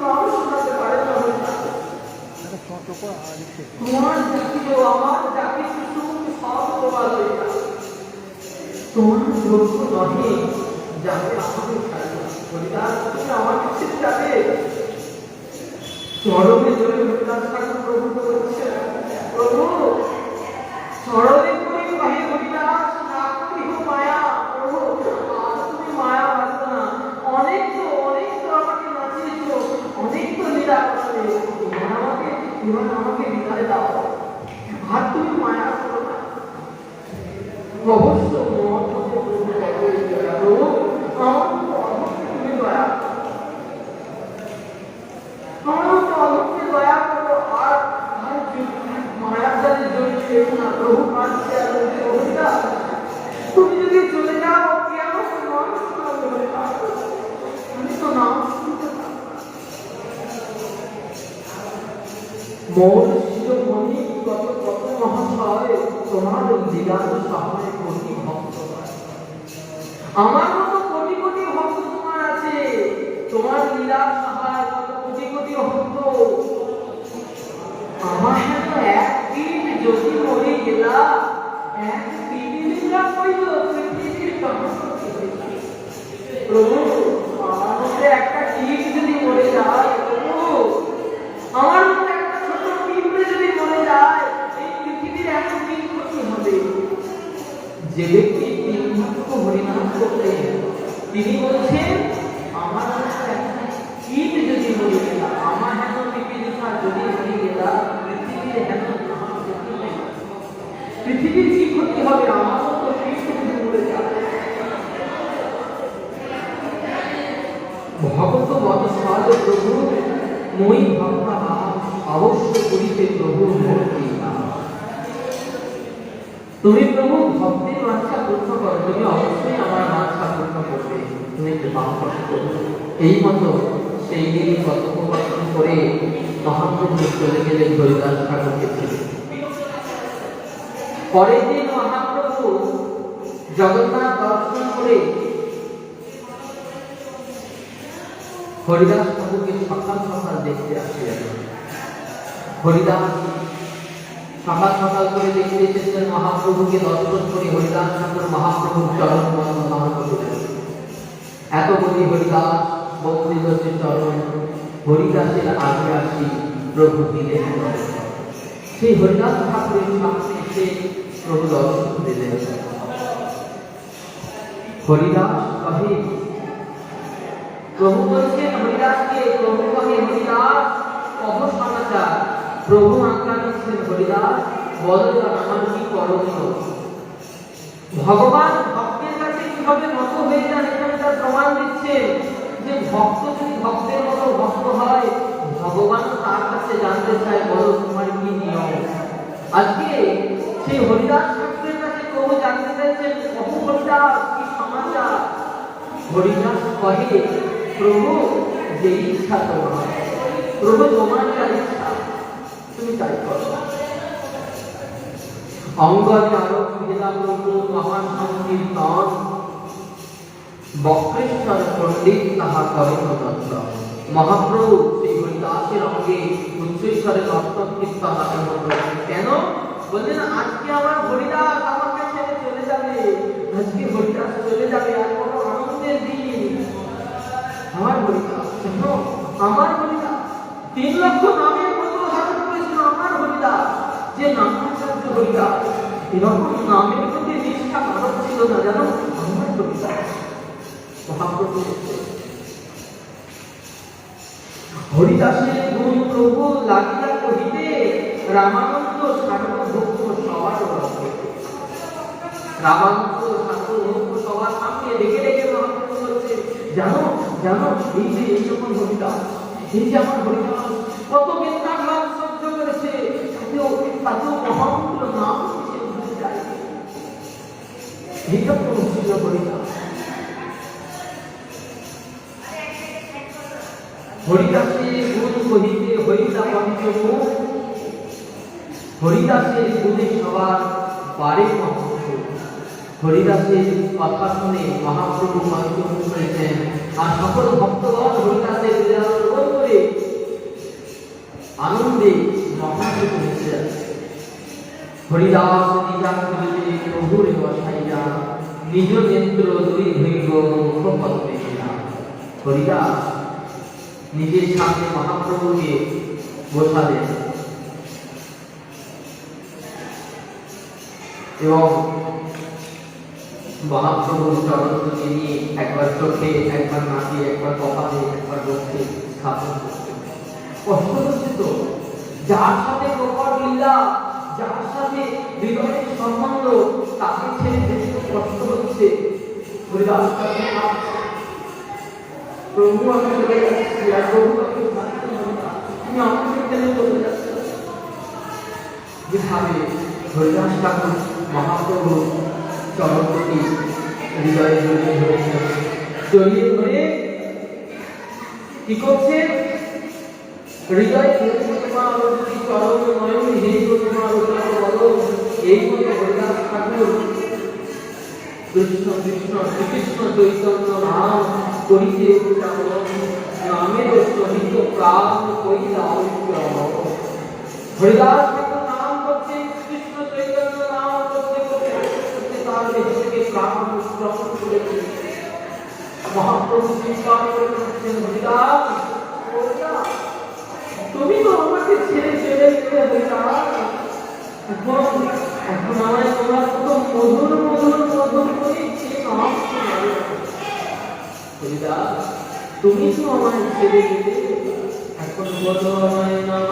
নাম শোনাতে পারে না হরিদাস। তোমার জাতীয় আমার জাতি শিশু সব তোমার হরিদাস, তোমার যোগ্য নহে যাতে আমাকে ছাড়বে। হরিদাস তুমি আমার কাছে যাবে। চরণে জড়ে হরিদাস ঠাকুর প্রভুকে বলছে, প্রভু চরণে পড়ে কহে হরিদাস না করিও মায়া, প্রভু আর তুমি মায়া বাঁধো না। অনেক তো আমাকে নাচিয়েছো, অনেক তো লীলা করলে, এবার আমাকে বিদায় দাও, আর তুমি মায়া করো না। অবশ্য প্রভু আমার তুমি দয়া, আমাকে দয়া করো, আর মায়ার জালে জড়িয়ে না প্রভু। কাঁদছে আর বলছে হরিদাস তুমি যদি চলে যাও কেন নাম শোনাবে, আমি তো নাম শুনতে পারি। মোর শিরোমণি কত কত মহাশয় তোমার লীলার সহায় কোটি ভক্ত, আমার মতো কোটি কোটি ভক্ত তোমার আছে, তোমার লীলার সহায় কত কোটি কোটি ভক্ত। আমার সাথে এক দিন যদি মরে গেলা, এক পৃথিবীটা কইল পৃথিবীর প্রভু, আমার মধ্যে একটা কীট যদি মরে যায়, প্রভু আমার মধ্যে একটা ছোট পিঁপড়ে যদি মরে যায়, এই পৃথিবীর এত কি ক্ষতি হবে। যে ব্যক্তি 3 লক্ষ হরিনাম করলেন তিনি বলছেন আমার মধ্যে একটা কীট যদি মরে গেলা, আমার হেন পিপীলিকা যদি মরে গেলা, পৃথিবীর হেন আমার ক্ষতি নেই, পৃথিবীর কি ক্ষতি হবে, আমার মতো কীট যদি মরে যায়। ভগত বদ সাজ প্রভু মই ভক্তা অবশ্য করিতে প্রভু মোর কৃপা। তুমি প্রভু ভক্তের বাঞ্ছা পূর্ণ করো, তুমি অবশ্যই আমার বাঞ্ছা পূর্ণ করবে, তুমি কৃপা করো। এই মতো সেই দিন কথোপকথন করে মহাপ্রভু চলে গেলেন হরিদাস ঠাকুরকে ছেড়ে। পরের দিন মহাপ্রভু জগন্নাথ দর্শন করে হরিদাস ঠাকুরকে সকাল সকাল দেখতে আসছিলেন। হরিদাস সকাল সকাল করে দেখতে এসেছিলেন মহাপ্রভুকে দর্শন করে। হরিদাস ঠাকুর মহাপ্রভুর চরণ বন্দনা করলেন। এত বলি হরিদাস বন্দিত যে চরণ, হরিদাসের আগে আসি প্রভু দিলেন দর্শন। সেই হরিদাস ঠাকুরের সামনে এসে প্রভু দর্শন দিলেন। হরিদাস কহে, প্রভু বলছেন হরিদাসকে, প্রভু কহে হরিদাস কহ সমাচার। প্রভু আজ্ঞা দিচ্ছেন হরিদাস বলো আমার কি করণীয়। ভগবান ভক্তের কাছে কিভাবে নত হয়ে যান এখানে তার প্রমাণ দিচ্ছেন যে ভক্ত যদি ভক্তের মতো ভক্ত হয়, ভগবান তার কাছে জানতে চায় বলো তোমার কি নিয়ম। আজকে সেই হরিদাস ঠাকুরের কাছে প্রভু জানতে চাইছেন, প্রভু হরিদাস কি সমাচার। হরিদাস কহে, প্রভু যে ইচ্ছা তোমার, প্রভু তোমার যা ইচ্ছা তুমি তাই করো। অঙ্গনে আরো ফিরা প্রভু মহাসংকীর্তন, বক্রেশ্বর পণ্ডিত তাহা করেন তন্ত্র। মহাপ্রভু শ্রী হরিদাসের অঙ্গে উচ্চেশ্বরের নর্তন কীর্তন আরম্ভ করেন। কেন বললেন, আজকে আমার হরিদাস আমাকে ছেড়ে চলে যাবে, আজকে হরিদাস চলে যাবে, আর বড় আনন্দের দিন। আমার হরিদাস, আমার হরিদাস 3 লক্ষ নামের মতো ধারণ করেছিল আমার হরিদাস, যে নামাচার্য হরিদাস। এরকম নামের প্রতি নিষ্ঠা কারণ ছিল না, জানো, আমার হরিদাস। মহাপ্রভু হরিদাসের গুণ প্রভু লাগিয়া কহিতে, রামানন্দ সার্বভৌম সবার রক্ষে। রামানন্দ সার্বভৌম সবার সামনে ডেকে ডেকে মহাপ্রভু বলছে, জানো জানো, এই যে এই যখন হরিদাস, এই যে আমার হরিদাস কত বেদনাঘাত সহ্য করেছে, তাতেও মহামন্ত্র নাম সে ভুলে যায়। এইটা তো ছিল হরিদাস। হরিদাসের গুণ কহিতে হরিদা পঞ্চমুখ, হরিদাসের গুণে সবার পারে মহাপ্রভু। হরিদাসের কথা শুনে মহাপ্রভু পঞ্চমুখ হয়েছেন, আর সকল ভক্তগণ হরিদাসের লীলা শ্রবণ করে আনন্দে মহাপ্রভু মিশে যাচ্ছে। হরিদাস নিজা খুলিতে প্রভুর বসাইয়া, নিজ নেত্র দুই ধৈর্য মুখপদ্মে কিনা। হরিদাস নিজের সামনে মহাপ্রভুকে বসালেন এবং মহাপ্রভুর চরণকে নিয়ে একবার চোখে, একবার নাকে, একবার কপালে, একবার বক্ষে স্থাপন করতেন। কষ্ট হচ্ছে তো, যার সাথে প্রকট লীলা, যার সাথে হৃদয়ের সম্বন্ধ, তাকে ছেড়ে যেতে কষ্ট হচ্ছে। হরিদাস প্রভু আমি চলে যাচ্ছি, আর প্রভু তুমি আমাকে কেন চলে যাচ্ছ? যেভাবে হরিদাস ঠাকুর মহাপ্রভু চরণটি হৃদয়ে জড়িয়ে ধরেছে, জড়িয়ে ধরে কি করছে? হৃদয়ে তোমার যদি চরণ নয়ন হে তোমার বলো, এই মতো হরিদাস ঠাকুর কৃষ্ণ কৃষ্ণ শ্রীকৃষ্ণ চৈতন্য নাম করিতে নামের সহিত প্রাণ কইলা। হরিদাস ঠাকুর নাম করছে, কৃষ্ণ চৈতন্য নাম করতে করতে তার দেহ থেকে প্রাণ প্রকট করেছে। মহাপ্রভু চিন্তান করে বলছেন, হরিদাস তুমি তো আমাকে ছেড়ে চলে গেলে, হরিদাস এখন আমায় তোমরা কত মধুর মধুর মধুর করে নাম শোনাবে। হরিদাস তুমি তো আমায় ছেড়ে গেলে, এখন বলো আমায় নাম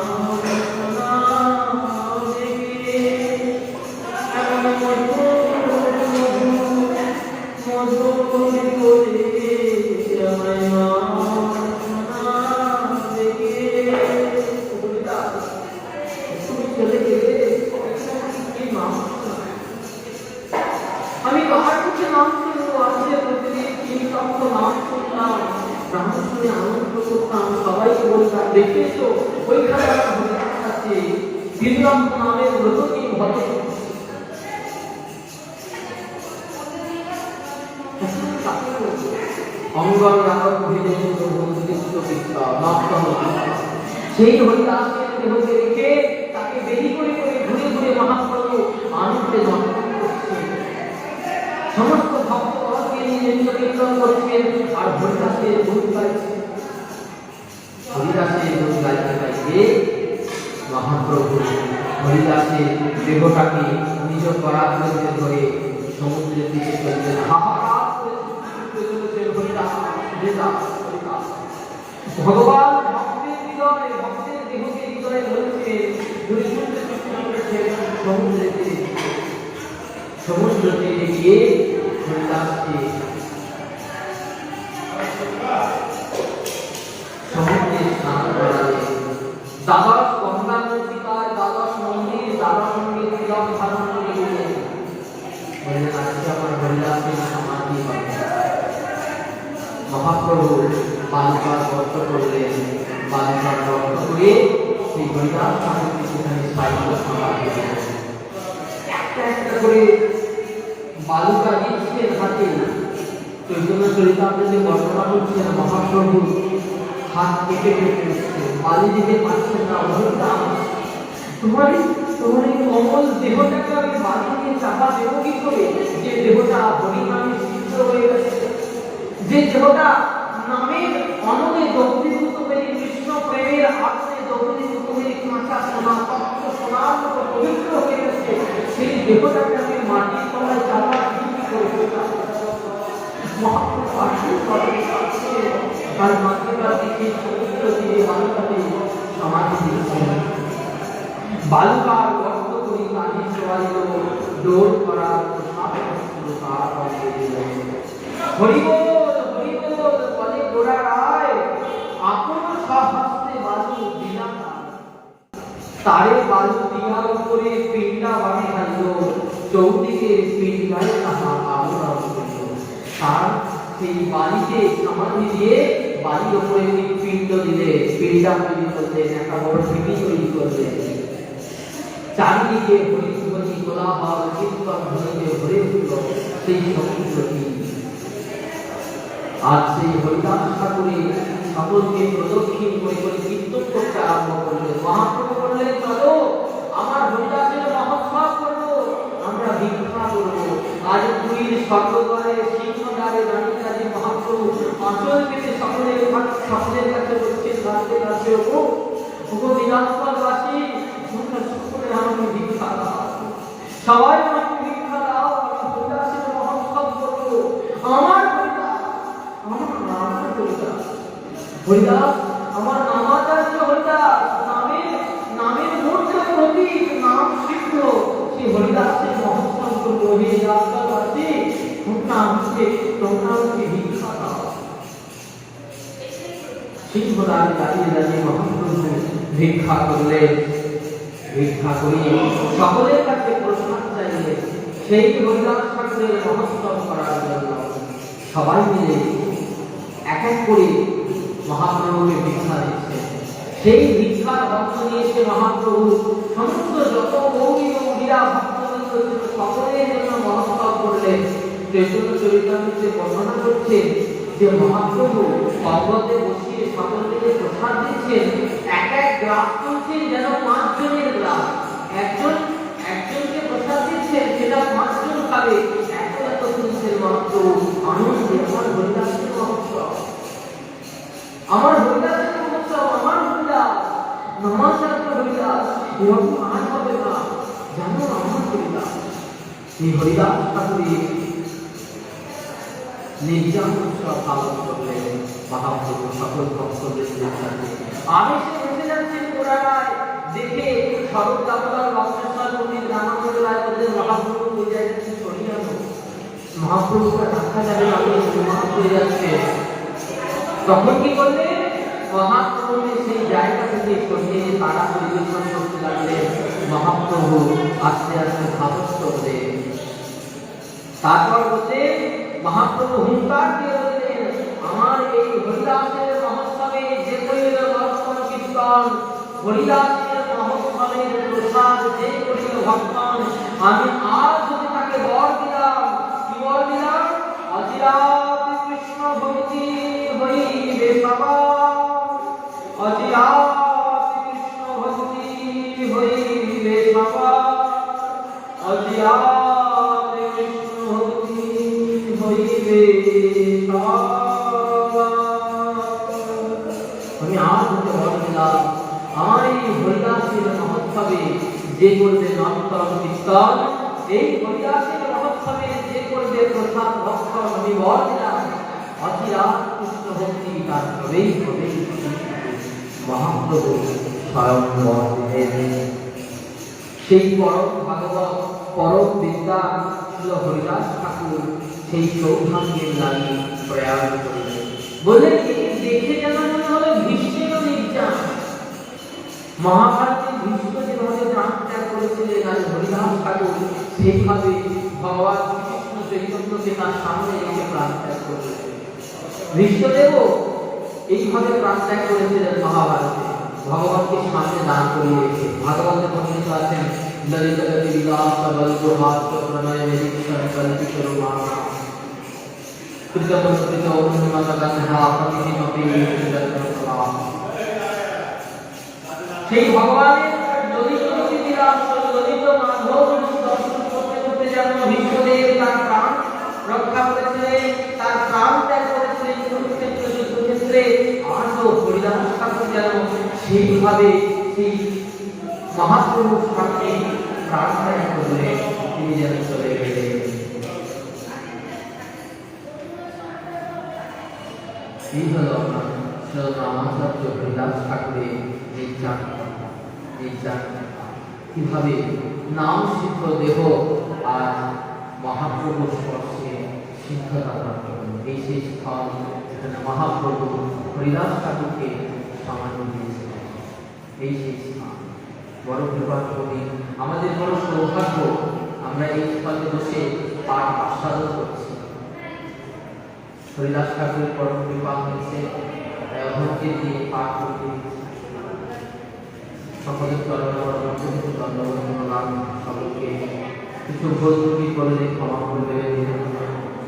আমি কাহার কাছে নাম শুনবো? আজকে প্রতিদিন 3 লক্ষ নাম শুনলাম, নাম শুনে আনন্দ করতাম, সবাইকে বলতাম দেখেছো ওইখানে একটা হরিদাস আছে, 3 লক্ষ নামের ব্রত কি ভজন। অঙ্গন রাখা হরিদেন্দ্র বন্দিষ্ট পিতা নর্তন, সেই হরিদাসের দেহকে রেখে তাকে বেরি করে করে ঘুরে ঘুরে মহাপ্রভু আনন্দে নর্তন করছেন। সমস্ত ভক্তগণকে নিয়ে কীর্তন করছেন আর হরিদাসের গুণ গাইছেন। হরিদাসের গুণ গাইতে গাইতে মহাপ্রভু হরিদাসের দেহটাকে নিজ পরাক্রমে ধরে সমুদ্রের দিকে চলছেন। ভগবান ভক্তের হৃদয়ে, ভক্তের দেহকে হৃদয়ে ধরেছেন, সমুদ্র তীরে গিয়ে হরিদাসকে সমুদ্রে স্নান করালেন। দ্বাদশ গঙ্গা নদীকায় দ্বাদশ মন্দির, দ্বাদশ মন্দির তিলক ধারণ করে গেলেন। বললেন, আজকে আমার হরিদাসের সমাধি হবে। মহাপ্রভু বালুকার গর্ত করলেন, বালুকার গর্ত করে সেই হরিদাস ঠাকুরকে সেখানে সাইকেল খাওয়া দিলেন। একটা একটা করে বালুকা দিচ্ছেন হাতে। চৈতন্য চরিতামৃতে বর্ণনা করছেন মহাপ্রভু হাত কেটে কেটে উঠছে, বালি দিতে পারছেন না। হরিদাস, তোমার এই কমল দেহটাকে আমি বালি দিয়ে চাপা দেবো কি করে? যে দেহটা হরিনামে সিদ্ধ হয়ে গেছে, যে দেহটা নামের অনলে দগ্ধীভূত হয়ে কৃষ্ণ প্রেমের আগুনে দগ্ধীভূত হয়ে কাঁচা সোনা তপ্ত সোনার মতো পবিত্র হয়ে গেছে, সেই দেহটাকে আমি মাটির তলায় চাপা দিই কি করে? মহাপ্রভু আসলে আর মাতৃকার দিকে পবিত্র দিয়ে বালুকাতে সমাধি দিয়েছেন। বালুকার গর্ত করি কাঠি সবাইল দৌড় করার হরিবোল হরিবোল বলে গোড়া রায়, আপন সব হাসতে বালু দিলা তারে বালু দিয়া উপরে পিণ্ডা বানে খাইল, চৌদিকে পিণ্ডায় তাহা আলোড়া উঠিল। তার সেই বালিতে সমাধি দিয়ে বালির উপরে পিণ্ড দিলে, পিণ্ডা তৈরি করলেন, একটা বড় ঢিবি তৈরি করলেন। চারিদিকে হরি হরি কোলাহল কীর্তন ধ্বনিতে ভরে উঠল সেই সমুদ্রটি। আর সেই হরিদাস ঠাকুরের সকলকে প্রদক্ষিণ করে করে কীর্তন করতে আরম্ভ করলেন। মহাপ্রভু বললেন, চলো আমার হরিদাসের মহোৎসব করবো, আমরা ভিক্ষা করবো। আজ পুরীর স্বর্গদ্বারে সিংহদ্বারে দাঁড়িয়ে আছে মহাপ্রভু আঁচল পেতে সকলের কাছে বলছেন, রাতের কাছে ও দিনাজপুরবাসী সকলে আমাকে ভিক্ষা দাও, সবাই আমাকে ভিক্ষা দাও, আমি হরিদাসের মহোৎসব করবো। আমার হরিদাস, আমার নাম হরিদাস, হরিদাস আমার নামাচার্য হরিদাস, নামের মূর্তি প্রতীক, নাম সিদ্ধ, সেই হরিদাসের মহোৎসব করবো। হে রাজবাসী, তোমরা আমাকে ভিক্ষা দাও। সিংহদ্বারে দাঁড়িয়ে দাঁড়িয়ে মহাপ্রভু ভিক্ষা করলেন। ভিক্ষা করি সকলের কাছে প্রসাদ চাইলেন সেই হরিদাস ঠাকুরের মহোৎসব করার জন্য। সবাই মিলে এক এক করে মহাপ্রভুকে ভিক্ষা দিচ্ছেন। সেই ভিক্ষার ভক্ত নিয়ে এসে মহাপ্রভু সমস্ত যত গৌরী গৌরীরা ভক্তবৃন্দ ছিল সকলের জন্য মহোৎসব করলেন। চৈতন্য চরিতামৃতে বর্ণনা করছেন যে মহাপ্রভু পর্বতে বসিয়ে সকলকে প্রসাদ দিচ্ছেন, এক এক গ্লাস তুলছেন যেন 5 জনের গ্লাস, একজনকে প্রসাদ দিচ্ছেন সেটা 5 জন খাবে, এত তুলছেন মহাপ্রভু। আনন্দে আমার হরিদাসের মহোৎসব, আমার হরিদাসের মহোৎসব, আমার হরিদাস, নামাচার্য হরিদাস, এরকম আর হবে না, জানো আমার হরিদাস। এই হরিদাস ঠাকুরের নির্জন উৎসব পালন করলেন মহাপ্রভু সকল ভক্তদের সাথে। আবেশে বসে যাচ্ছেন গোড়ায়, দেখে স্বরূপ দামোদর লক্ষ্মেশ্বর পণ্ডিত রামানন্দ রায় বললেন, মহাপ্রভু ওই জায়গাতে সরিয়ে আনো, মহাপ্রভুকে দেখা যাবে না, প্রমাণ হয়ে যাচ্ছে। তখন কি করলেন? মহাপ্রভুকে সেই জায়গা থেকে সরিয়ে তারা পরিবেশন করতে লাগলেন। মহাপ্রভু আস্তে আস্তে ভাবস্থ হলেন। তারপর বলতে মহাপ্রভু হুঙ্কার দিয়ে বললেন, আমার এই হরিদাসের মহোৎসবে যে করিল ভক্তন কীর্তন, হরিদাসের মহোৎসবের প্রসাদ যে করিল ভক্তন, আমি আজ যদি তাকে বর দিলাম, কি বর দিলাম? অচিরাতি কৃষ্ণ ভক্তি হইবে সবার, অচিরাতি কৃষ্ণ ভক্তি হইবে সবার, অচিরাতি কৃষ্ণ ভক্তি হইবে সবার। আমি আজ হতে বর দিলাম, আমার এই হরিদাসের মহোৎসবে যে করবে নর্তন কীর্তন, এই হরিদাসের মহোৎসবে যে করবে প্রসাদ ভক্ষণ, আমি বর দিলাম অচিরাত কৃষ্ণ ভক্তি তার প্রবেশ হবে। মহাপ্রভু স্বয়ং বর দিলেন। সেই পরম ভাগবত পরম বিদ্যা ছিল হরিদাস ঠাকুর, সেই সৌভাগ্যের লাগি প্রয়াস করলেন। বললেন দেখে যেন মনে হলো ভীষ্মেরও নির্যাস। মহাভারতে ভীষ্ম যেভাবে প্রাণ ত্যাগ করেছিলেন, আর হরিদাস ঠাকুর সেইভাবে ভগবান শ্রীকৃষ্ণ চৈতন্যকে তার সামনে রেখে প্রাণ ত্যাগ করেছিলেন। কৃষ্ণদেবও এইভাবে প্রার্থনা করেছিলেন মহাভারতে, ভগবানকে সামনে দান করিয়ে রেখে। ভাগবতে বর্ণিত আছেন ললিত গতি বিলাস বল্প হাস্য প্রণয় মেদিনীশ্বর কল্পিত রোমানা কৃতমস্কৃত অনুন্নত গন্ধা প্রতিদিনপি সুন্দরতলা। সেই ভগবানের ললিত গতি বিলাস ললিত মাধব দর্শন করতে করতে যেন বিশ্বদেব তার প্রাণ রক্ষা করেছিলেন, তার প্রাণ ত্যাগ করেছিলেন কুরুক্ষেত্র যুদ্ধক্ষেত্রে। আজও হরিদাস ঠাকুর যেন সেইভাবে সেই মহাপুরুষ সামনে প্রাণ ত্যাগ করলেন, তিনি যেন চলে গেলেন। এই হল রামাচার্য হরিদাস ঠাকুরের এই কিভাবে নাম সিদ্ধ দেহ আর মহাপ্রভু স্পর্শে সিদ্ধতা প্রাপ্ত হল। এই সেই স্থল যেখানে মহাপ্রভু হরিদাস ঠাকুরকে সমাধি দিয়েছিলেন। এই সেই স্থান বড় কৃপা করি, আমাদের বড় সৌভাগ্য, আমরা এই স্থলে বসে পাঠ আস্বাদন করছি। হরিদাস ঠাকুরের পরম কৃপা হয়েছে, তাই অধমকে দিয়ে পাঠ করতে সকলের ধন্যবাদ। সকলকে কিছু ভুল ত্রুটি করলে ক্ষমা করে দেবেন।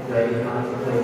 জয় নাথ জয়